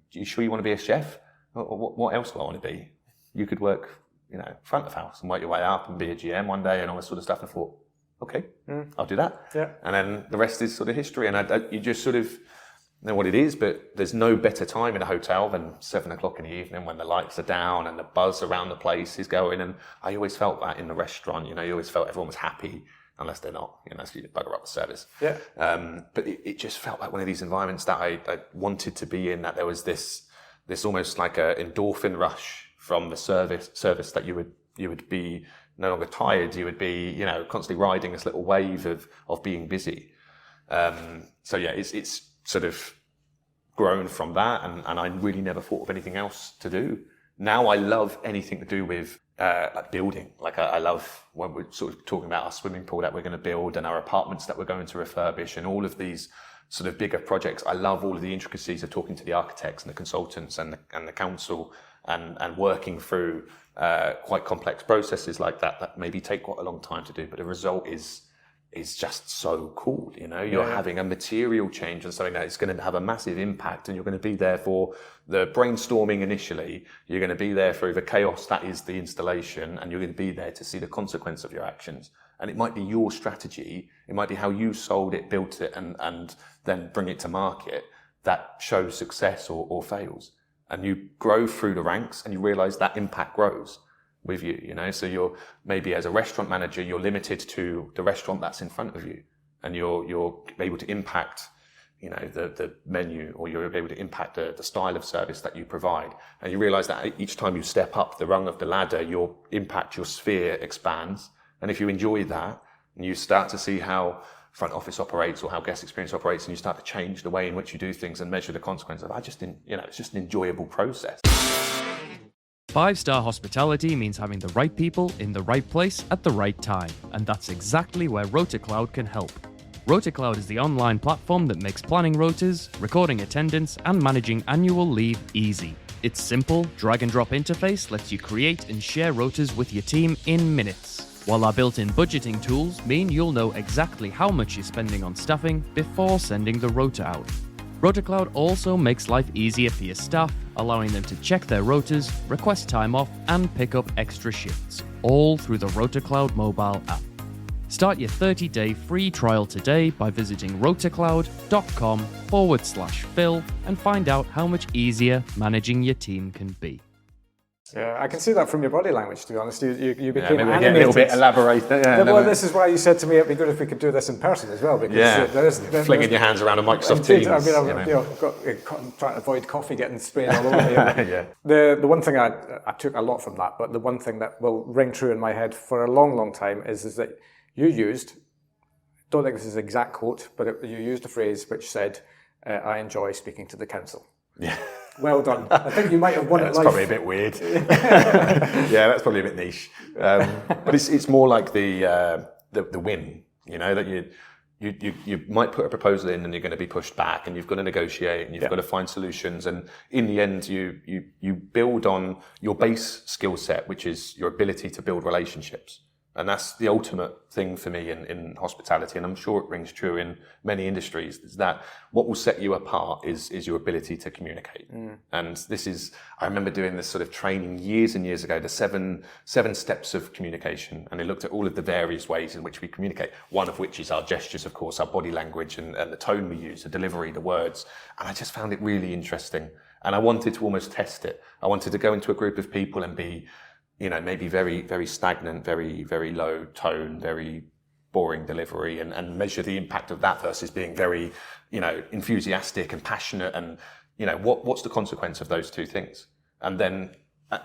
You sure you want to be a chef? What else do I want to be? You could work, front of house and work your way up and be a GM one day and all this sort of stuff. And I thought, okay, I'll do that. Yeah. And then the rest is sort of history. And you just sort of know what it is, but there's no better time in a hotel than 7 o'clock in the evening when the lights are down and the buzz around the place is going. And I always felt that in the restaurant, you always felt everyone was happy unless they're not, so you bugger up the service. Yeah. But it just felt like one of these environments that I wanted to be in, that there was this almost like a endorphin rush from the service that you would be no longer tired. You would be, constantly riding this little wave of being busy. So yeah, it's sort of grown from that, and I really never thought of anything else to do. Now I love anything to do with like building. Like I love when we're sort of talking about our swimming pool that we're going to build and our apartments that we're going to refurbish and all of these sort of bigger projects. I love all of the intricacies of talking to the architects and the consultants and the council and working through quite complex processes like that maybe take quite a long time to do, but the result is just so cool. You're having a material change and something that is going to have a massive impact, and you're going to be there for the brainstorming initially. You're going to be there through the chaos that is the installation, and you're going to be there to see the consequence of your actions. And it might be your strategy, it might be how you sold it, built it, and then bring it to market that shows success or fails. And you grow through the ranks and you realize that impact grows with you, so you're maybe as a restaurant manager, you're limited to the restaurant that's in front of you, and you're able to impact, the menu, or you're able to impact the style of service that you provide. And you realize that each time you step up the rung of the ladder, your impact, your sphere expands. And if you enjoy that and you start to see how front office operates or how guest experience operates, and you start to change the way in which you do things and measure the consequences, it's just an enjoyable process. 5-star hospitality means having the right people in the right place at the right time, and that's exactly where RotaCloud can help. RotaCloud is the online platform that makes planning rotas, recording attendance, and managing annual leave easy. Its simple, drag-and-drop interface lets you create and share rotas with your team in minutes, while our built-in budgeting tools mean you'll know exactly how much you're spending on staffing before sending the rota out. RotaCloud also makes life easier for your staff, allowing them to check their rotas, request time off, and pick up extra shifts, all through the RotaCloud mobile app. Start your 30-day free trial today by visiting rotacloud.com/Phil and find out how much easier managing your team can be. Yeah, I can see that from your body language, to be honest. You became maybe animated. a little bit elaborate. Well, this is why you said to me it'd be good if we could do this in person as well. Because flinging your hands around a Microsoft indeed, Teams. I'm trying to avoid coffee getting sprayed all over me. Yeah. The one thing I took a lot from that, but the one thing that will ring true in my head for a long, long time is that you used, don't think this is an exact quote, but you used a phrase which said, "I enjoy speaking to the council." Yeah. Well done. I think you might have won it. That's probably a bit weird. Yeah, that's probably a bit niche. But it's more like the win. That you might put a proposal in and you're going to be pushed back, and you've got to negotiate and you've got to find solutions. And in the end, you build on your base skill set, which is your ability to build relationships. And that's the ultimate thing for me in hospitality, and I'm sure it rings true in many industries, is that what will set you apart is your ability to communicate. And I remember doing this sort of training years and years ago, the seven steps of communication, and they looked at all of the various ways in which we communicate, one of which is our gestures, of course, our body language and the tone we use, the delivery, the words. And I just found it really interesting. And I wanted to almost test it. I wanted to go into a group of people and be maybe very, very stagnant, very, very low tone, very boring delivery, and measure the impact of that versus being very, enthusiastic and passionate. And, what's the consequence of those two things? And then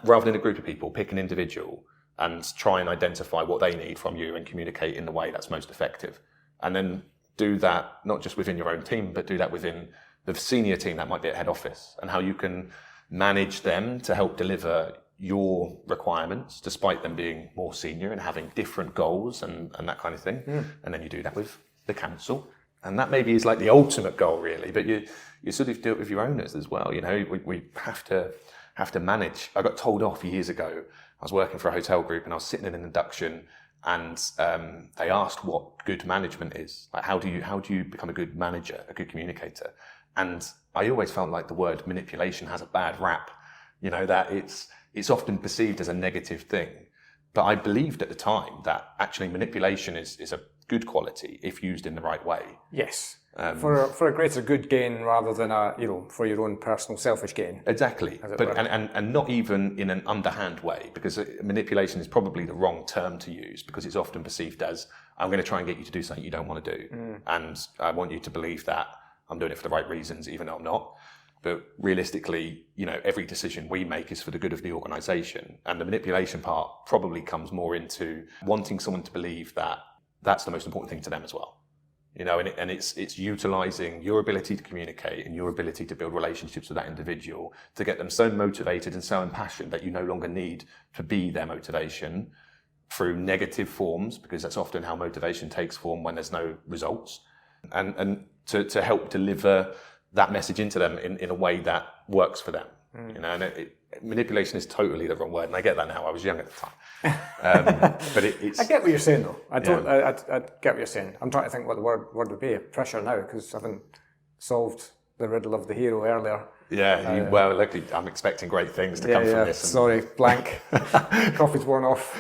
rather than a group of people, pick an individual and try and identify what they need from you and communicate in the way that's most effective. And then do that, not just within your own team, but do that within the senior team that might be at head office, and how you can manage them to help deliver your requirements, despite them being more senior and having different goals and that kind of thing. And then you do that with the council. And that maybe is like the ultimate goal, really, but you sort of do it with your owners as well. We have to manage. I got told off years ago. I was working for a hotel group and I was sitting in an induction, and they asked what good management is. Like, how do you become a good manager, a good communicator? And I always felt like the word manipulation has a bad rap, that it's often perceived as a negative thing. But I believed at the time that actually manipulation is a good quality if used in the right way. Yes. For a greater good gain rather than for your own personal selfish gain. Exactly. But and not even in an underhand way, because manipulation is probably the wrong term to use, because it's often perceived as I'm going to try and get you to do something you don't want to do. And I want you to believe that I'm doing it for the right reasons, even though I'm not. But realistically, every decision we make is for the good of the organisation. And the manipulation part probably comes more into wanting someone to believe that that's the most important thing to them as well. And it's utilising your ability to communicate and your ability to build relationships with that individual to get them so motivated and so impassioned that you no longer need to be their motivation through negative forms, because that's often how motivation takes form when there's no results. And to help deliver that message into them in a way that works for them. And manipulation is totally the wrong word, and I get that now. I was young at the time. But it's... I get what you're saying, though. I get what you're saying. I'm trying to think what the word would be. Pressure now, because I haven't solved the riddle of the hero earlier. Yeah, luckily I'm expecting great things to come from this. Sorry, blank. Coffee's worn off.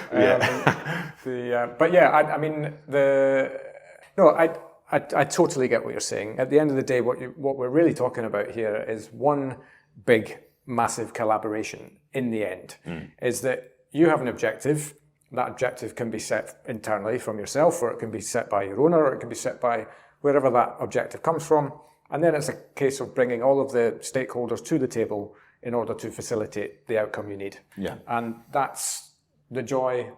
I totally get what you're saying. At the end of the day, what we're really talking about here is one big, massive collaboration in the end. Is that you have an objective. That objective can be set internally from yourself, or it can be set by your owner, or it can be set by wherever that objective comes from. And then it's a case of bringing all of the stakeholders to the table in order to facilitate the outcome you need. Yeah. And that's the joy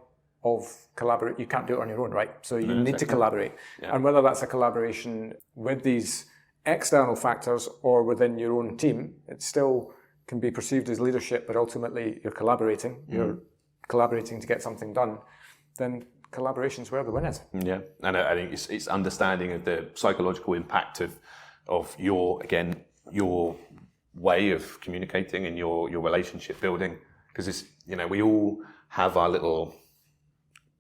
of collaborate. You can't do it on your own, right? So you need to collaborate. Yeah. And whether that's a collaboration with these external factors or within your own team, it still can be perceived as leadership, but ultimately you're collaborating. You're collaborating to get something done. Then collaboration's where the win is. Yeah, and I think it's understanding of the psychological impact of your way of communicating and your relationship building, because it's we all have our little,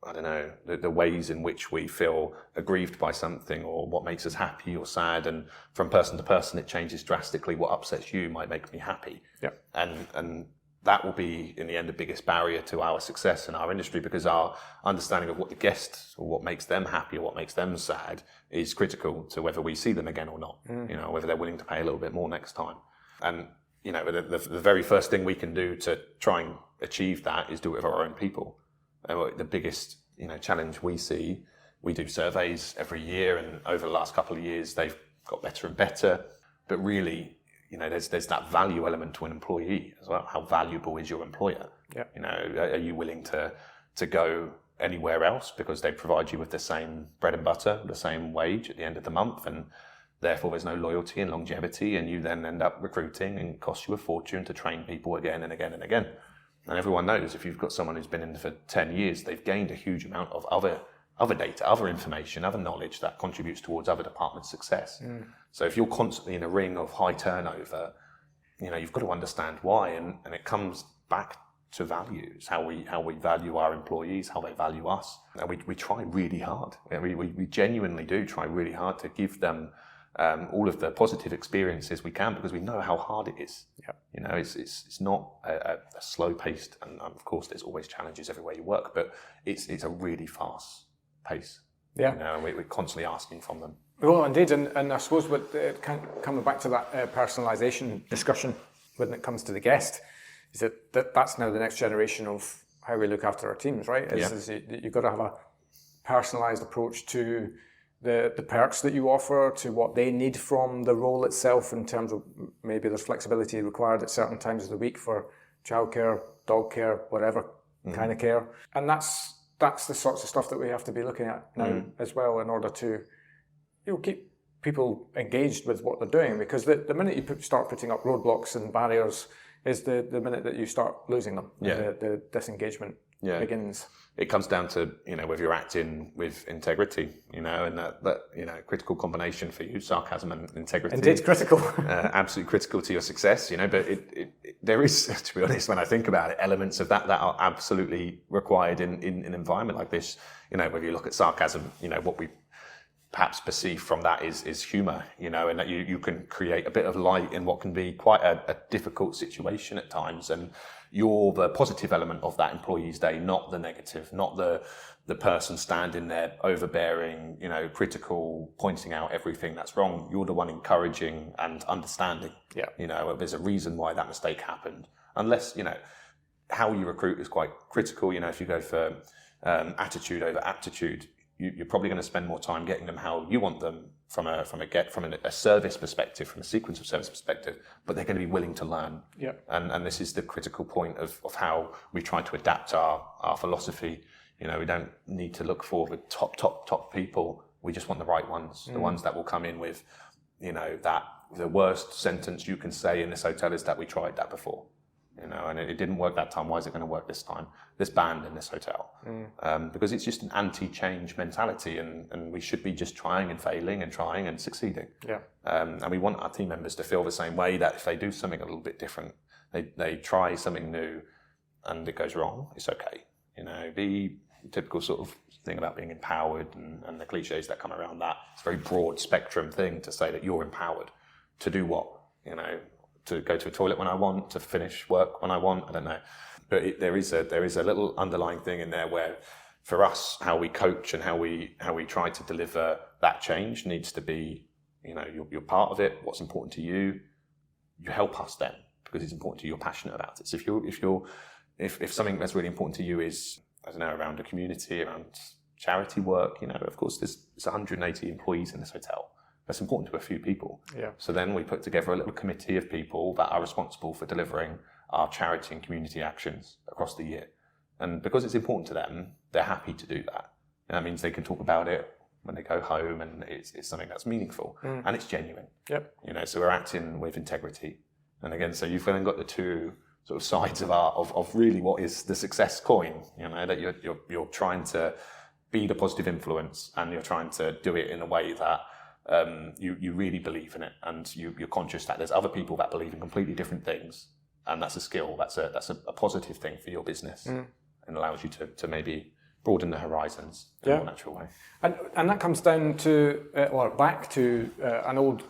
I don't know, the ways in which we feel aggrieved by something or what makes us happy or sad, and from person to person it changes drastically. What upsets you might make me happy. Yeah. And that will be, in the end, the biggest barrier to our success in our industry, because our understanding of what the guest or what makes them happy or what makes them sad is critical to whether we see them again or not, whether they're willing to pay a little bit more next time. And, the very first thing we can do to try and achieve that is do it with our own people. And the biggest, challenge we see, we do surveys every year, and over the last couple of years, they've got better and better. But really, there's that value element to an employee as well. How valuable is your employer? Yeah. Are you willing to go anywhere else because they provide you with the same bread and butter, the same wage at the end of the month, and therefore there's no loyalty and longevity, and you then end up recruiting and it costs you a fortune to train people again and again and again. And everyone knows if you've got someone who's been in for 10 years, they've gained a huge amount of other data, other information, other knowledge that contributes towards other departments' success. So if you're constantly in a ring of high turnover, you've got to understand why, and it comes back to values, how we value our employees, how they value us. And we try really hard. We genuinely do try really hard to give them all of the positive experiences we can, because we know how hard it is. Yep. It's not a slow-paced, and of course there's always challenges everywhere you work, but it's a really fast pace. Yeah. And we're constantly asking from them. Well, indeed, and I suppose coming back to that personalisation discussion when it comes to the guest, is that's now the next generation of how we look after our teams, right? You've got to have a personalised approach to the perks that you offer, to what they need from the role itself, in terms of maybe there's flexibility required at certain times of the week for childcare, dog care, whatever kind of care. And that's the sorts of stuff that we have to be looking at now as well, in order to keep people engaged with what they're doing, because the minute you start putting up roadblocks and barriers is the minute that you start losing them. The disengagement begins. It comes down to whether you're acting with integrity, and that critical combination for you, sarcasm and integrity. Indeed, critical. Absolutely critical to your success. But there is, to be honest, when I think about it, elements of that are absolutely required in an environment like this. Whether you look at sarcasm, what we perhaps perceive from that is humour, and that you can create a bit of light in what can be quite a difficult situation at times, and you're the positive element of that employee's day, not the negative, not the person standing there overbearing, critical, pointing out everything that's wrong. You're the one encouraging and understanding. There's a reason why that mistake happened. Unless, how you recruit is quite critical. If you go for attitude over aptitude, you're probably going to spend more time getting them how you want them from a service perspective, from a sequence of service perspective, but they're going to be willing to learn. Yeah. And this is the critical point of how we try to adapt our philosophy. You know, we don't need to look for the top people. We just want the right ones, the ones that will come in with, you know, that the worst sentence you can say in this hotel is that we tried that before. You know, and it didn't work that time. Why is it going to work this time? This band in this hotel. Because it's just an anti-change mentality, and we should be just trying and failing and trying and succeeding. Yeah. And we want our team members to feel the same way, that if they do something a little bit different, they try something new and it goes wrong, it's okay. You know, the typical sort of thing about being empowered and the cliches that come around that. It's a very broad spectrum thing to say that you're empowered to do what? You know, to go to a toilet when I want, to finish work when I want, I don't know. But there is a little underlying thing in there where, for us, how we coach and how we try to deliver that change needs to be, you know, you're part of it. What's important to you, you help us then, because it's important to you. You're passionate about it. So if something that's really important to you is, I don't know, around a community, around charity work, you know, of course, there's 180 employees in this hotel. That's important to a few people. Yeah. So then we put together a little committee of people that are responsible for delivering our charity and community actions across the year. And because it's important to them, they're happy to do that. And that means they can talk about it when they go home, and it's something that's meaningful and it's genuine. Yep. You know, so we're acting with integrity. And again, so you've then got the two sort of sides of really what is the success coin. You know, that you're trying to be the positive influence, and you're trying to do it in a way that you really believe in it, and you're conscious that there's other people that believe in completely different things, and that's a skill. That's a positive thing for your business, and allows you to maybe broaden the horizons in a more natural way. And that comes down to, or back to, an old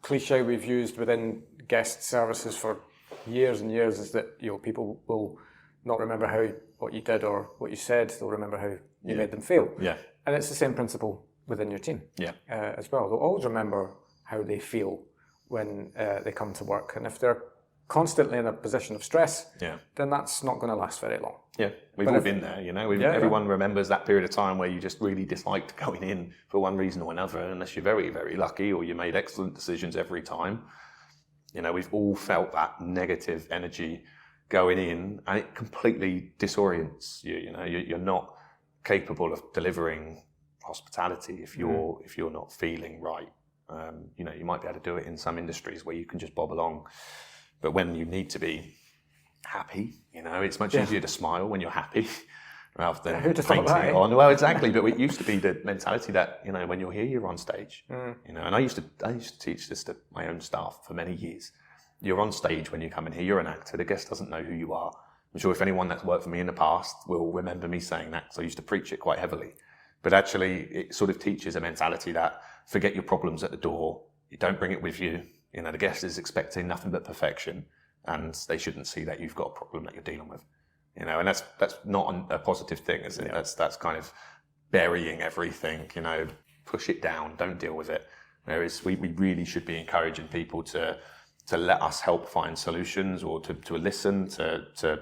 cliche we've used within guest services for years and years, is that, you know, people will not remember what you did or what you said. They'll remember how you made them feel. Yeah. And it's the same principle within your team. Yeah. As well. They'll always remember how they feel when they come to work. And if they're constantly in a position of stress, then that's not going to last very long. Yeah, we've all been there, you know. Everyone remembers that period of time where you just really disliked going in for one reason or another, unless you're very, very lucky or you made excellent decisions every time. You know, we've all felt that negative energy going in, and it completely disorients you. You know, you're not capable of delivering hospitality if you're not feeling right. You know, you might be able to do it in some industries where you can just bob along, but when you need to be happy, you know, it's much easier to smile when you're happy rather than painting it on. Well, exactly. But it used to be the mentality that, you know, when you're here, you're on stage. You know, and I used to teach this to my own staff for many years. You're on stage when you come in here. You're an actor. The guest doesn't know who you are. I'm sure if anyone that's worked for me in the past will remember me saying that, because I used to preach it quite heavily. But actually, it sort of teaches a mentality that forget your problems at the door. You don't bring it with you. You know, the guest is expecting nothing but perfection, and they shouldn't see that you've got a problem that you're dealing with. You know, and that's not a positive thing, is it? Yeah. That's kind of burying everything. You know, push it down, don't deal with it. Whereas we really should be encouraging people to let us help find solutions, or to listen, to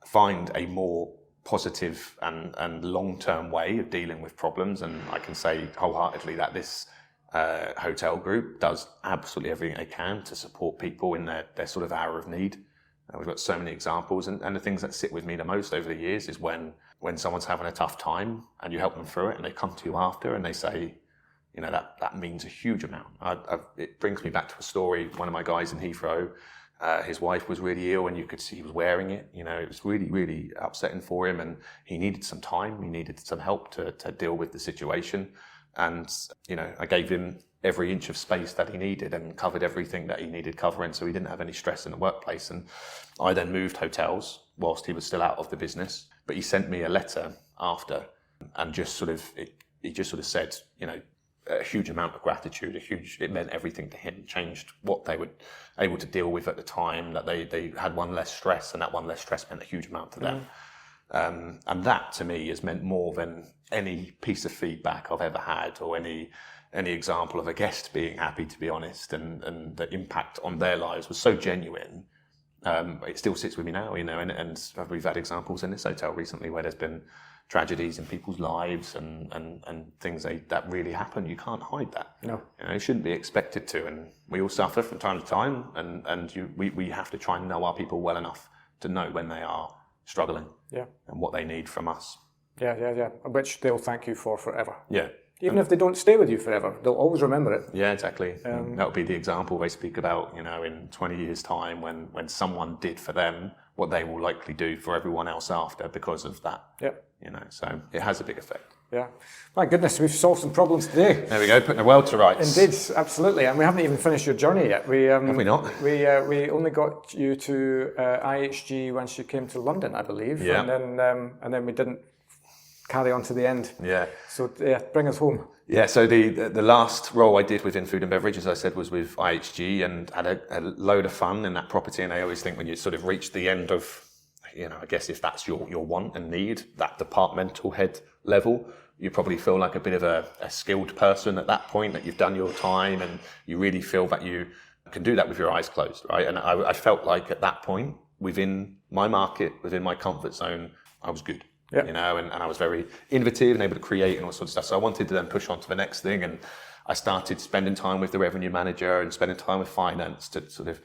find a more positive and long-term way of dealing with problems. And I can say wholeheartedly that this hotel group does absolutely everything they can to support people in their sort of hour of need. We've got so many examples, and the things that sit with me the most over the years is when someone's having a tough time and you help them through it, and they come to you after and they say, you know, that means a huge amount. It brings me back to a story. One of my guys in Heathrow, his wife was really ill, and you could see he was wearing it. You know, it was really, really upsetting for him, and he needed some time. He needed some help to deal with the situation. And, you know, I gave him every inch of space that he needed and covered everything that he needed covering, so he didn't have any stress in the workplace. And I then moved hotels whilst he was still out of the business. But he sent me a letter after, and just sort of, he just sort of said, you know, a huge amount of gratitude, it meant everything to him, changed what they were able to deal with at the time, that they had one less stress, and that one less stress meant a huge amount to them. And that to me has meant more than any piece of feedback I've ever had, or any example of a guest being happy, to be honest. And the impact on their lives was so genuine It still sits with me now, and we've had examples in this hotel recently where there's been tragedies in people's lives and things that really happen. You can't hide that. No. You shouldn't be expected to, and we all suffer from time to time, we have to try and know our people well enough to know when they are struggling and what they need from us. Yeah. Which they'll thank you for forever. Yeah. Even if they don't stay with you forever, they'll always remember it. Yeah, exactly. That would be the example they speak about, in 20 years' time when someone did for them what they will likely do for everyone else after because of that. Yeah. So it has a big effect. Yeah. My goodness, we've solved some problems today. There we go, putting the world to rights. Indeed, absolutely. And we haven't even finished your journey yet. Have we not? We only got you to IHG once you came to London, I believe. Yeah. And then we didn't carry on to the end. Yeah. So bring us home. Yeah, so the last role I did within food and beverage, as I said, was with IHG, and had a load of fun in that property. And I always think when you sort of reach the end of, I guess if that's your want and need, that departmental head level, you probably feel like a bit of a skilled person at that point, that you've done your time and you really feel that you can do that with your eyes closed, right? And I felt like at that point, within my market, within my comfort zone, I was good. Yep. And I was very innovative and able to create and all sorts of stuff. So I wanted to then push on to the next thing, and I started spending time with the revenue manager and spending time with finance to sort of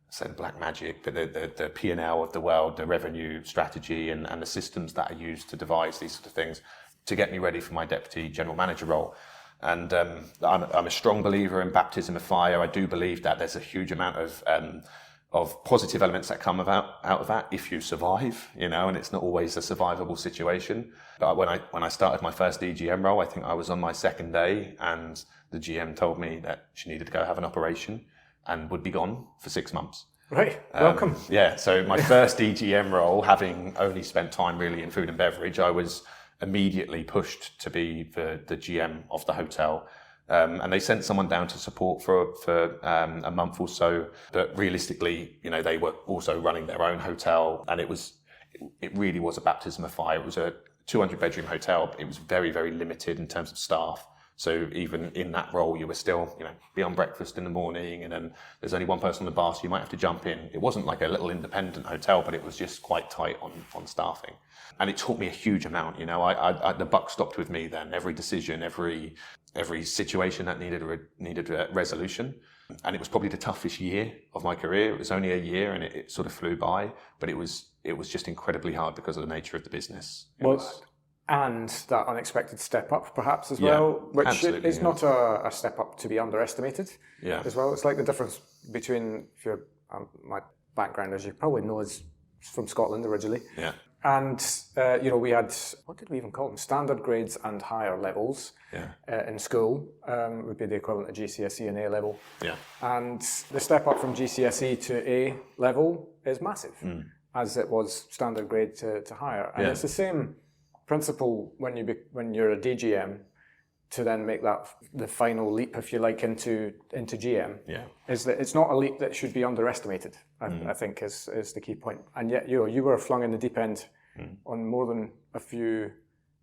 send black magic, but the P&L of the world, the revenue strategy and the systems that are used to devise these sort of things to get me ready for my deputy general manager role. And I'm a strong believer in baptism of fire. I do believe that there's a huge amount of positive elements that come out of that if you survive, and it's not always a survivable situation. But when I started my first EGM role, I think I was on my second day, and the GM told me that she needed to go have an operation and would be gone for 6 months. Right, welcome. Yeah, so my first EGM role, having only spent time really in food and beverage, I was immediately pushed to be the GM of the hotel. And they sent someone down to support for a month or so. But realistically, they were also running their own hotel, and it really was a baptism of fire. It was a 200-bedroom hotel. It was very, very limited in terms of staff. So even in that role, you were still, be on breakfast in the morning, and then there's only one person on the bar, so you might have to jump in. It wasn't like a little independent hotel, but it was just quite tight on staffing. And it taught me a huge amount. The buck stopped with me then. Every decision, every situation that needed a resolution. And it was probably the toughest year of my career. It was only a year, and it sort of flew by, but it was just incredibly hard because of the nature of the business. And that unexpected step up, perhaps, as well, which is not a step up to be underestimated. Yeah. As well, it's like the difference between my background, as you probably know, is from Scotland originally. Yeah. And we had, what did we even call them? Standard grades and higher levels. In school would be the equivalent of GCSE and A level. Yeah. And the step up from GCSE to A level is massive, as it was standard grade to higher. And it's the same principle when you're a DGM to then make that the final leap, if you like, into GM. Yeah. Is that it's not a leap that should be underestimated. I think is the key point. And yet you were flung in the deep end on more than a few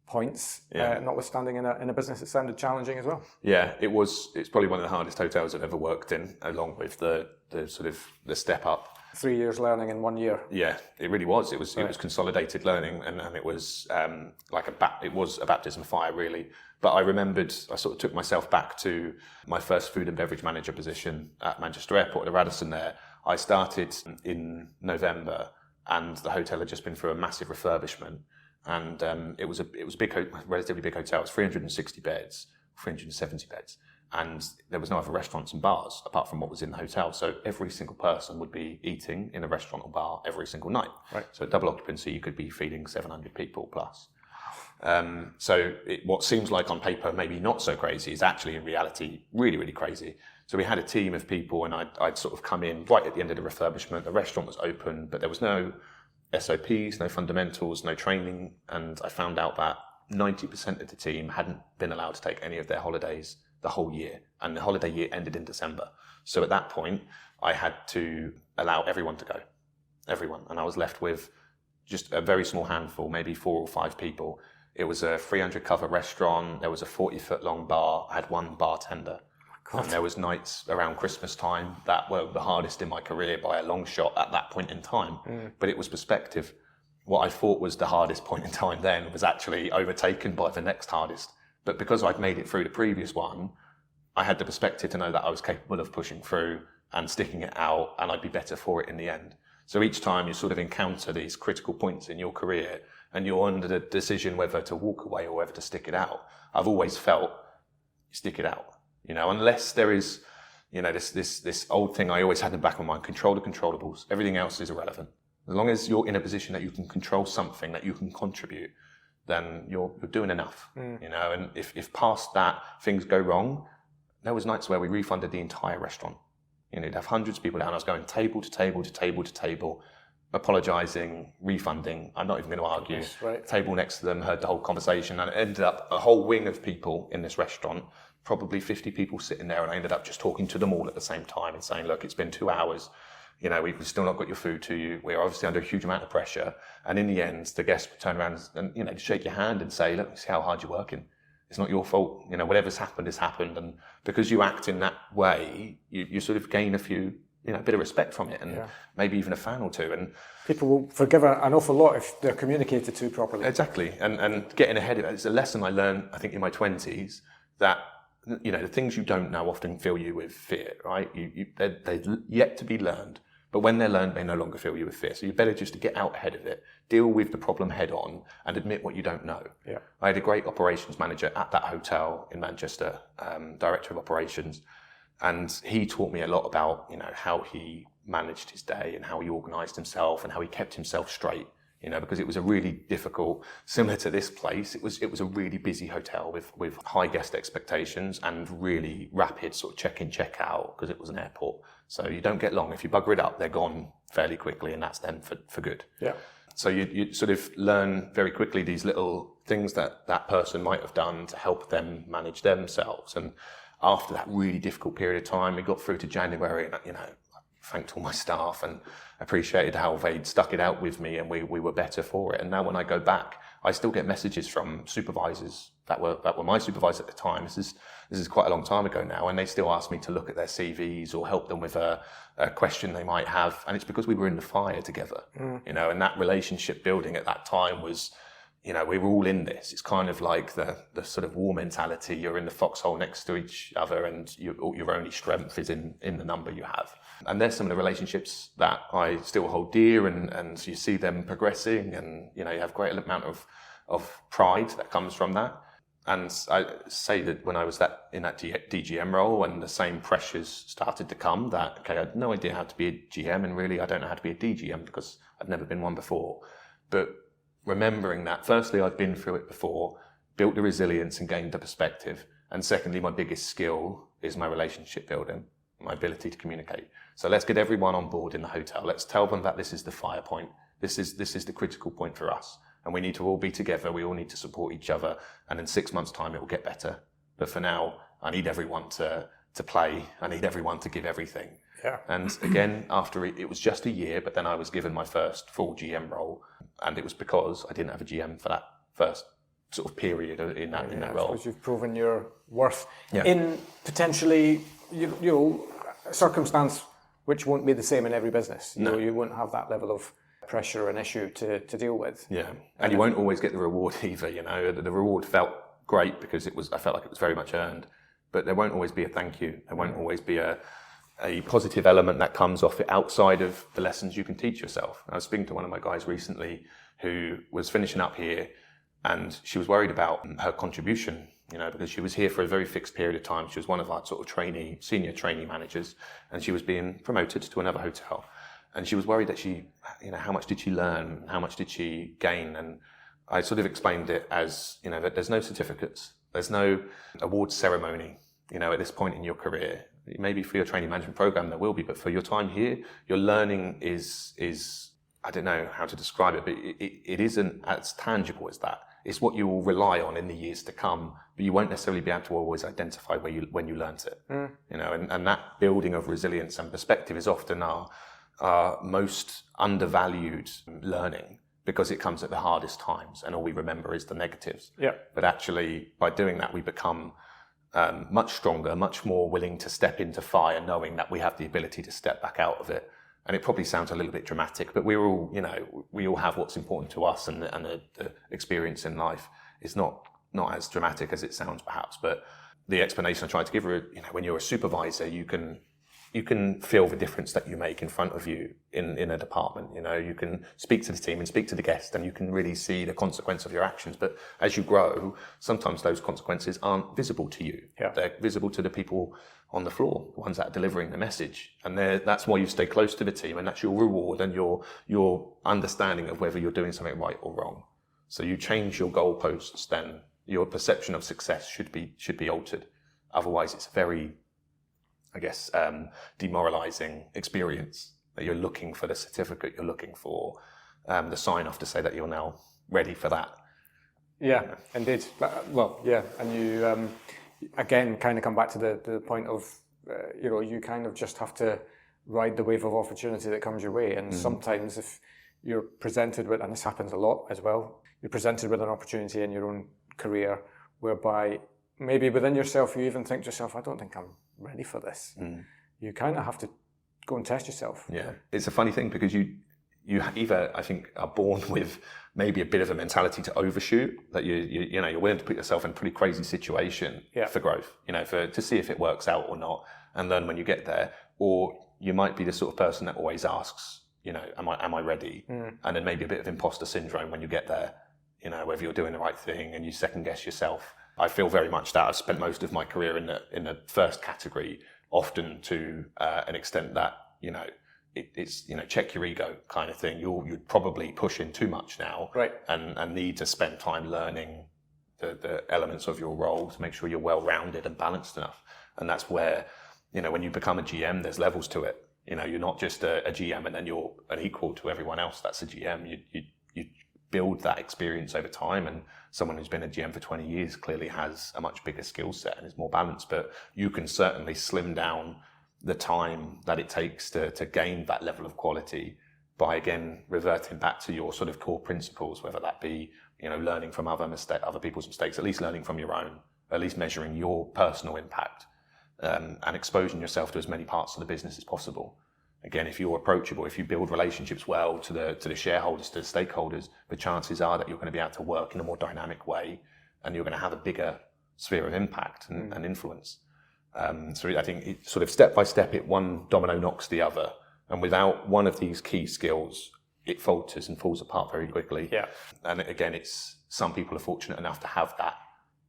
points, notwithstanding in a business that sounded challenging as well. Yeah, it's probably one of the hardest hotels I've ever worked in, along with the sort of the step up. 3 years learning in 1 year. Yeah, it really was. It was consolidated learning, and it was it was a baptism of fire, really. But I remembered, I sort of took myself back to my first food and beverage manager position at Manchester Airport, at the Radisson there. I started in November, and the hotel had just been through a massive refurbishment, and it was a relatively big hotel. It was 360 beds, 370 beds. And there was no other restaurants and bars apart from what was in the hotel. So every single person would be eating in a restaurant or bar every single night. Right. So at double occupancy, you could be feeding 700 people plus. So what seems like on paper maybe not so crazy is actually in reality really, really crazy. So we had a team of people, and I'd sort of come in right at the end of the refurbishment. The restaurant was open, but there was no SOPs, no fundamentals, no training. And I found out that 90% of the team hadn't been allowed to take any of their holidays the whole year, and the holiday year ended in December. So at that point, I had to allow everyone to go, and I was left with just a very small handful, maybe 4 or 5 people. It was a 300 cover restaurant. There was a 40-foot long bar. I had one bartender. And there was nights around Christmas time that were the hardest in my career by a long shot at that point in time. But it was perspective. What I thought was the hardest point in time then was actually overtaken by the next hardest. But because I'd made it through the previous one, I had the perspective to know that I was capable of pushing through and sticking it out, and I'd be better for it in the end. So each time you sort of encounter these critical points in your career and you're under the decision whether to walk away or whether to stick it out, I've always felt, stick it out. Unless there is, this old thing I always had in the back of my mind, control the controllables. Everything else is irrelevant. As long as you're in a position that you can control something, that you can contribute, then you're doing enough. And if past that things go wrong, there was nights where we refunded the entire restaurant. You'd have hundreds of people down. I was going table to table to table to table, apologising, refunding. I'm not even going to argue. Yes, right. Table next to them, heard the whole conversation, and it ended up a whole wing of people in this restaurant, probably 50 people sitting there, and I ended up just talking to them all at the same time and saying, look, it's been 2 hours. We've still not got your food to you. We're obviously under a huge amount of pressure. And in the end, the guests would turn around and, shake your hand and say, look, see how hard you're working. It's not your fault. Whatever's happened has happened. And because you act in that way, you sort of gain a few, a bit of respect from it, and maybe even a fan or two. And people will forgive an awful lot if they're communicated to properly. Exactly. And getting ahead of it. It's a lesson I learned, I think, in my 20s, that the things you don't know often fill you with fear, right? They're yet to be learned. But when they're learned, they no longer fill you with fear. So you're better just to get out ahead of it, deal with the problem head on, and admit what you don't know. Yeah. I had a great operations manager at that hotel in Manchester, director of operations, and he taught me a lot about how he managed his day and how he organised himself and how he kept himself straight. Because it was a really difficult, similar to this place, it was a really busy hotel with high guest expectations and really rapid sort of check-in, check-out, because it was an airport. So you don't get long. If you bugger it up, they're gone fairly quickly, and that's them for good. Yeah. So you sort of learn very quickly these little things that person might have done to help them manage themselves. And after that really difficult period of time, we got through to January, and thanked all my staff and appreciated how they'd stuck it out with me, and we were better for it. And now when I go back, I still get messages from supervisors that were my supervisors at the time. This is quite a long time ago now, and they still ask me to look at their CVs or help them with a question they might have. And it's because we were in the fire together, and that relationship building at that time was, we were all in this. It's kind of like the sort of war mentality. You're in the foxhole next to each other, and your only strength is in the number you have. And there's some of the relationships that I still hold dear, and you see them progressing, and you have great amount of pride that comes from that. And I say that when I was in that DGM role, and the same pressures started to come, that I had no idea how to be a GM, and really I don't know how to be a DGM because I've never been one before. But remembering that, firstly, I've been through it before, built the resilience and gained the perspective. And secondly, my biggest skill is my relationship building, my ability to communicate. So let's get everyone on board in the hotel. Let's tell them that this is the fire point. This is the critical point for us. And we need to all be together. We all need to support each other. And in 6 months' time, it will get better. But for now, I need everyone to play. I need everyone to give everything. Yeah. And again, after it was just a year, but then I was given my first full GM role. And it was because I didn't have a GM for that first sort of period in that role. Because you've proven your worth in potentially, a circumstance which won't be the same in every business. You won't have that level of pressure and issue to deal with. Yeah, and you won't always get the reward either. The reward felt great because I felt like it was very much earned, but there won't always be a thank you. There won't always be a positive element that comes off it outside of the lessons you can teach yourself. I was speaking to one of my guys recently who was finishing up here, and she was worried about her contribution, because she was here for a very fixed period of time. She was one of our sort of senior trainee managers, and she was being promoted to another hotel. And she was worried that how much did she learn? How much did she gain? And I sort of explained it as, that there's no certificates. There's no awards ceremony, at this point in your career. Maybe for your training management program there will be, but for your time here, your learning is I don't know how to describe it, but it isn't as tangible as that. It's what you will rely on in the years to come, but you won't necessarily be able to always identify when you learnt it. And that building of resilience and perspective is often our most undervalued learning, because it comes at the hardest times and all we remember is the negatives. Yeah. But actually, by doing that, we become much stronger, much more willing to step into fire, knowing that we have the ability to step back out of it. And it probably sounds a little bit dramatic, but we all have what's important to us, and the experience in life is not as dramatic as it sounds, perhaps. But the explanation I tried to give her, when you're a supervisor, you can feel the difference that you make in front of you in a department. You can speak to the team and speak to the guest, and you can really see the consequence of your actions. But as you grow, sometimes those consequences aren't visible to you. Yeah. They're visible to the people on the floor, the ones that are delivering the message. And that's why you stay close to the team, and that's your reward and your understanding of whether you're doing something right or wrong. So you change your goalposts, then your perception of success should be altered. Otherwise, it's a very, I guess, demoralizing experience that you're looking for the certificate, you're looking for the sign-off to say that you're now ready for that. Yeah, indeed. Well, yeah, and you, again, kind of come back to the point of, you kind of just have to ride the wave of opportunity that comes your way. And sometimes if you're presented with, and this happens a lot as well, you're presented with an opportunity in your own career whereby maybe within yourself you even think to yourself, I don't think I'm ready for this. You kind of have to go and test yourself. Yeah, it's a funny thing because you either, I think, are born with maybe a bit of a mentality to overshoot, that you're willing to put yourself in a pretty crazy situation for growth, to see if it works out or not, and then when you get there, or you might be the sort of person that always asks, am I ready? And then maybe a bit of imposter syndrome when you get there, whether you're doing the right thing, and you second guess yourself. I feel very much that I've spent most of my career in the first category, often to an extent that, it's check your ego kind of thing. You'd probably push in too much now, right? And need to spend time learning the elements of your role to make sure you're well-rounded and balanced enough. And that's where, when you become a GM, there's levels to it. You're not just a GM and then you're an equal to everyone else that's a GM. You build that experience over time, and someone who's been a GM for 20 years clearly has a much bigger skill set and is more balanced. But you can certainly slim down the time that it takes to gain that level of quality by, again, reverting back to your sort of core principles, whether that be, learning from other people's mistakes, at least learning from your own, at least measuring your personal impact, and exposing yourself to as many parts of the business as possible. Again, if you're approachable, if you build relationships well to the shareholders, to the stakeholders, the chances are that you're going to be able to work in a more dynamic way, and you're going to have a bigger sphere of impact and influence. So I think it sort of step by step, one domino knocks the other, and without one of these key skills, it falters and falls apart very quickly. Yeah. And again, it's some people are fortunate enough to have that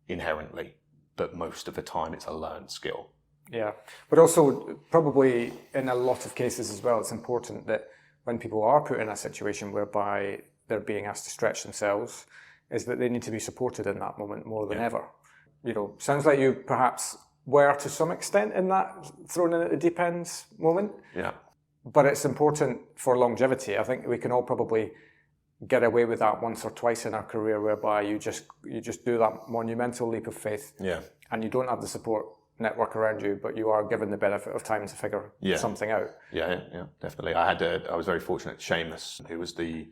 inherently, but most of the time it's a learned skill. Yeah, but also probably in a lot of cases as well, it's important that when people are put in a situation whereby they're being asked to stretch themselves, is that they need to be supported in that moment more than ever. Sounds like you perhaps were to some extent in that thrown in at the deep end moment. Yeah. But it's important for longevity. I think we can all probably get away with that once or twice in our career, whereby you just do that monumental leap of faith. Yeah. And you don't have the support network around you, but you are given the benefit of time to figure something out. Yeah, definitely. I was very fortunate. Seamus, who was the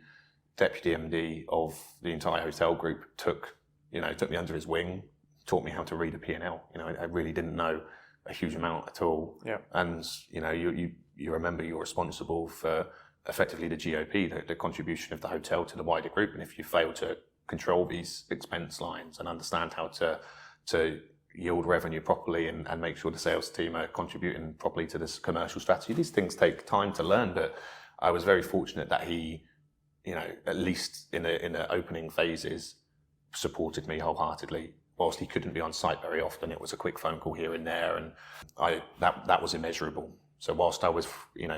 deputy MD of the entire hotel group, took me under his wing, taught me how to read a P&L. I really didn't know a huge amount at all. Yeah. And you remember you're responsible for effectively the GOP, the contribution of the hotel to the wider group, and if you fail to control these expense lines and understand how to yield revenue properly and make sure the sales team are contributing properly to this commercial strategy. These things take time to learn, but I was very fortunate that he, at least in the opening phases, supported me wholeheartedly. Whilst he couldn't be on site very often, it was a quick phone call here and there, and that was immeasurable. So whilst I was,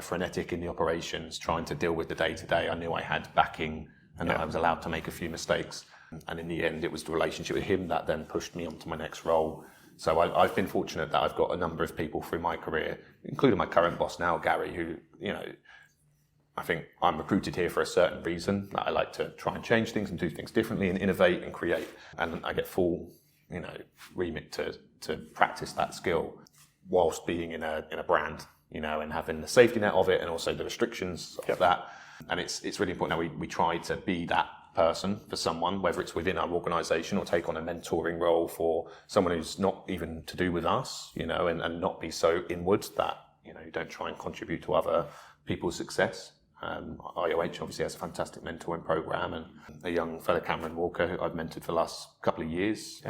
frenetic in the operations, trying to deal with the day-to-day, I knew I had backing and that I was allowed to make a few mistakes. And in the end, it was the relationship with him that then pushed me onto my next role. So I've been fortunate that I've got a number of people through my career, including my current boss now, Gary, who, I think I'm recruited here for a certain reason. That I like to try and change things and do things differently and innovate and create. And I get full, remit to practice that skill whilst being in a brand, and having the safety net of it and also the restrictions of that. And it's really important that we try to be that person for someone, whether it's within our organisation or take on a mentoring role for someone who's not even to do with us, and not be so inward that, you don't try and contribute to other people's success. IOH obviously has a fantastic mentoring program, and a young fellow, Cameron Walker, who I've mentored for the last couple of years.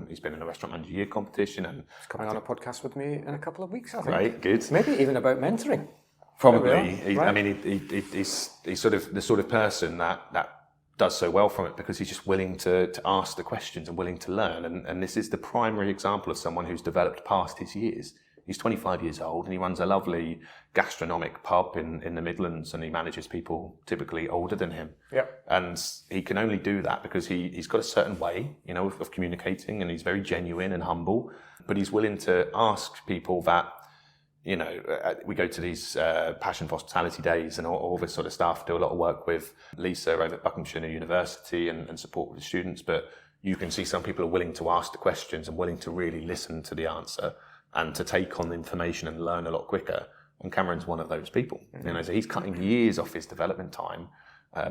He's been in a Restaurant Manager Year competition, and he's coming on a podcast with me in a couple of weeks, I think. Right, good. Maybe even about mentoring. Probably. Right. I mean, he's sort of the sort of person that does so well from it because he's just willing to ask the questions and willing to learn. And this is the primary example of someone who's developed past his years. He's 25 years old and he runs a lovely gastronomic pub in the Midlands, and he manages people typically older than him. Yep. And he can only do that because he's got a certain way, of communicating, and he's very genuine and humble. But he's willing to ask people that, we go to these passion for hospitality days and all this sort of stuff, do a lot of work with Lisa over at Buckinghamshire University and support with the students. But you can see some people are willing to ask the questions and willing to really listen to the answer and to take on the information and learn a lot quicker. And Cameron's one of those people. So he's cutting years off his development time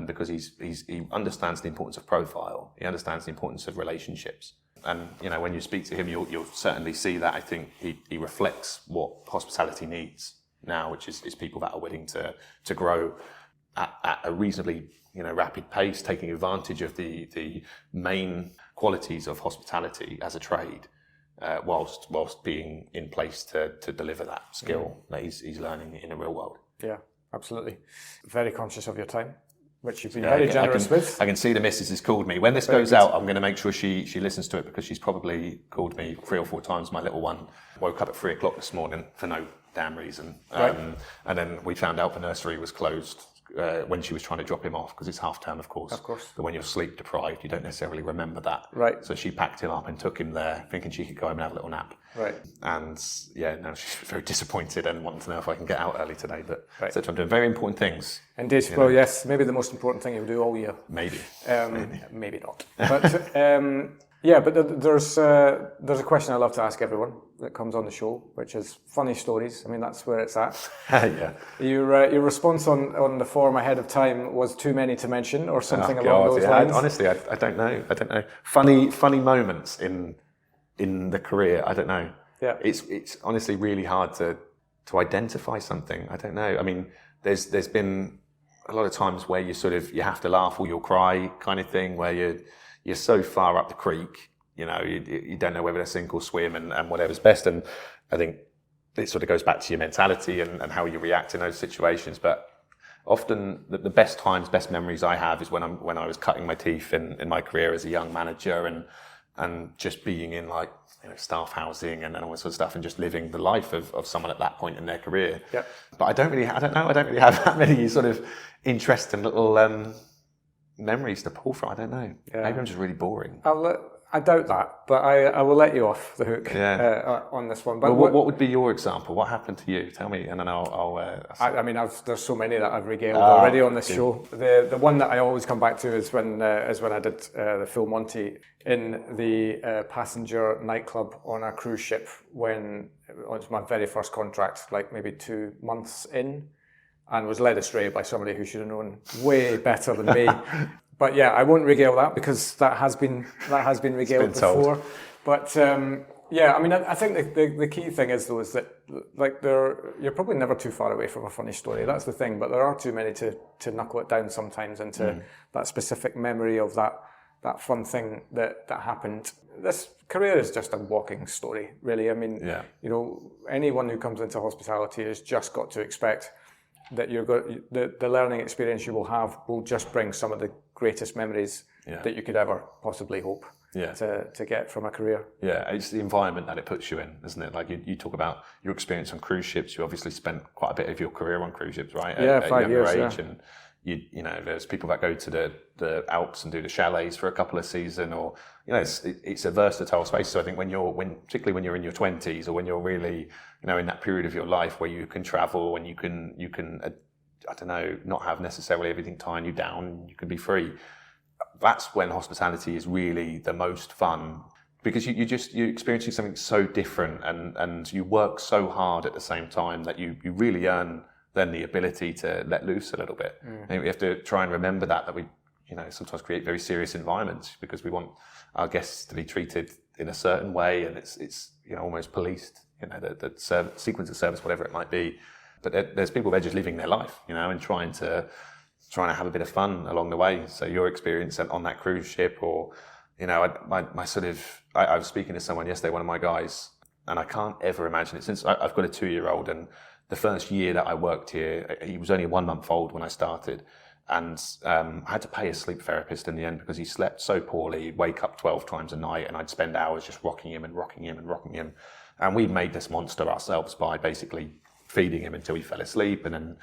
because he understands the importance of profile. He understands the importance of relationships. And, when you speak to him, you'll certainly see that. I think he reflects what hospitality needs now, which is people that are willing to grow at a reasonably, rapid pace, taking advantage of the main qualities of hospitality as a trade. Whilst being in place to deliver that skill that he's learning in the real world. Yeah, absolutely. Very conscious of your time, which you've been very generous with. I can see the missus has called me. When this goes out, I'm going to make sure she listens to it, because she's probably called me 3 or 4 times. My little one woke up at 3 o'clock this morning for no damn reason. Right. And then we found out the nursery was closed when she was trying to drop him off, because it's half term, of course. Of course. But when you're sleep deprived, you don't necessarily remember that. Right. So she packed him up and took him there, thinking she could go home and have a little nap. Right. And she's very disappointed and wanting to know if I can get out early today. But right. I'm doing very important things. Indeed. Well, yes, maybe the most important thing you'll do all year. Maybe. Maybe not. But yeah, but there's a question I love to ask everyone that comes on the show, which is funny stories. I mean, that's where it's at. Yeah. Your response on the form ahead of time was too many to mention, or something along those lines. Honestly, I don't know. Funny moments in the career. I don't know. Yeah. It's honestly really hard to identify something. I don't know. I mean, there's been a lot of times where you have to laugh or you'll cry kind of thing, where you're so far up the creek, you don't know whether to sink or swim and whatever's best. And I think it sort of goes back to your mentality and how you react in those situations. But often the best best memories I have is when I was cutting my teeth in my career as a young manager and just being in staff housing and all that sort of stuff, and just living the life of someone at that point in their career. Yep. But I don't really have that many sort of interesting little memories to pull from. I don't know. Yeah. Maybe I'm just really boring. I doubt that, but I will let you off the hook on this one. But what would be your example? What happened to you? Tell me, and then I'll there's so many that I've regaled already on this show. The one that I always come back to is when I did the full Monty in the passenger nightclub on a cruise ship, when it was my very first contract, like maybe 2 months in, and was led astray by somebody who should have known way better than me. But yeah, I won't regale that, because that has been regaled before. Told. But yeah, I mean, I think the key thing is that you're probably never too far away from a funny story. That's the thing. But there are too many to knuckle it down sometimes into that specific memory of that fun thing that happened. This career is just a walking story, really. I mean, anyone who comes into hospitality has just got to expect that the learning experience you will have will just bring some of the greatest memories that you could ever possibly hope to get from a career. Yeah, it's the environment that it puts you in, isn't it? Like you talk about your experience on cruise ships. You obviously spent quite a bit of your career on cruise ships, right? At 5 years. Age, and there's people that go to the Alps and do the chalets for a couple of seasons, or it's a versatile space. So I think particularly when you're in your 20s, or when you're really in that period of your life where you can travel and you can I don't know, not have necessarily everything tying you down, you can be free. That's when hospitality is really the most fun, because you're experiencing something so different, and you work so hard at the same time that you really earn then the ability to let loose a little bit. And we have to try and remember that we sometimes create very serious environments because we want our guests to be treated in a certain way, and it's almost policed, the sequence of service, whatever it might be. But there's people there just living their life, and trying to have a bit of fun along the way. So your experience on that cruise ship, or I was speaking to someone yesterday, one of my guys, and I can't ever imagine it. Since I've got a 2-year-old, and the first year that I worked here, he was only 1 month old when I started. And I had to pay a sleep therapist in the end because he slept so poorly. He'd wake up 12 times a night, and I'd spend hours just rocking him. And we made this monster ourselves by basically feeding him until he fell asleep, and then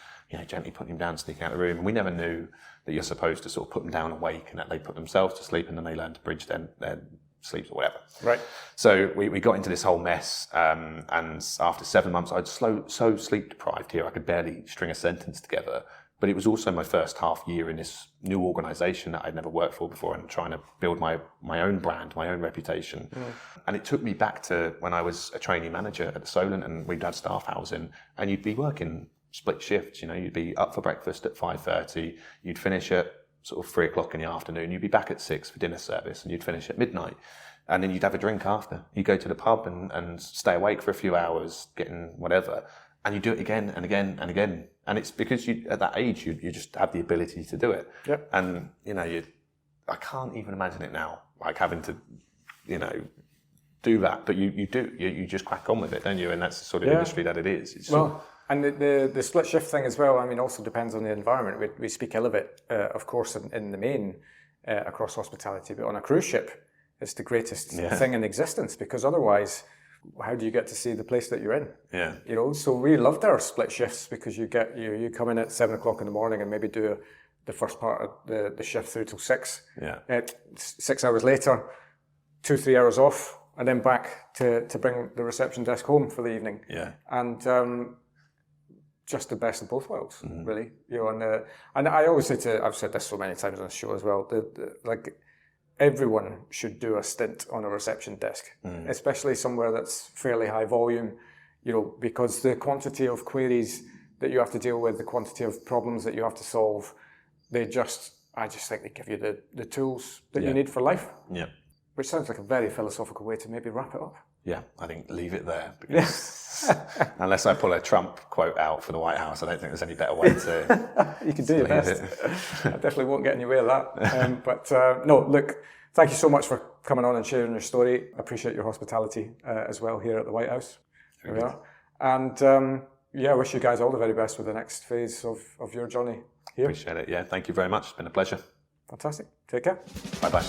gently putting him down, sneaking out of the room. And we never knew that you're supposed to sort of put them down awake, and that they put themselves to sleep, and then they learn to bridge their sleeps or whatever. Right. So we got into this whole mess, and after 7 months, I'd so sleep deprived here, I could barely string a sentence together. But it was also my first half year in this new organisation that I'd never worked for before, and trying to build my own brand, my own reputation. And it took me back to when I was a trainee manager at the Solent, and we'd had staff housing, and you'd be working split shifts. You'd be up for breakfast at 5:30, you'd finish at sort of 3 o'clock in the afternoon, you'd be back at 6 for dinner service, and you'd finish at midnight. And then you'd have a drink after. You'd go to the pub and stay awake for a few hours, getting whatever. And you do it again and again and again. And it's because at that age, you just have the ability to do it. Yep. And, I can't even imagine it now, like having to, do that. But you do, you just crack on with it, don't you? And that's the sort of industry that it is. It's and the split shift thing as well, also depends on the environment. We speak ill of it, of course, in the main, across hospitality. But on a cruise ship, it's the greatest thing in existence, because otherwise, how do you get to see the place that you're in? Yeah. So we loved our split shifts, because you come in at 7 o'clock in the morning and maybe do the first part of the shift through till 6. Yeah. 6 hours later, 2-3 hours off, and then back to bring the reception desk home for the evening. Yeah. And just the best of both worlds, really. And I always say I've said this so many times on the show as well, everyone should do a stint on a reception desk, especially somewhere that's fairly high volume, because the quantity of queries that you have to deal with, the quantity of problems that you have to solve, I just think they give you the tools that you need for life. Yeah. Which sounds like a very philosophical way to maybe wrap it up. Yeah, I think leave it there, because unless I pull a Trump quote out for the Whitehouse, I don't think there's any better way to. You can do your best. I definitely won't get in your way of that. But no, look, thank you so much for coming on and sharing your story. I appreciate your hospitality as well here at the Whitehouse. Here we are. And I wish you guys all the very best with the next phase of your journey here. Appreciate it. Yeah, thank you very much. It's been a pleasure. Fantastic. Take care. Bye-bye.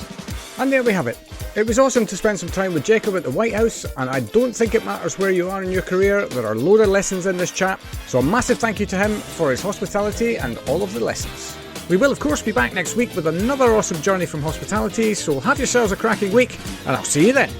And there we have it. It was awesome to spend some time with Jakob at the Whitehouse, and I don't think it matters where you are in your career, there are a load of lessons in this chat, so a massive thank you to him for his hospitality and all of the lessons. We will of course be back next week with another awesome journey from hospitality, so have yourselves a cracking week, and I'll see you then.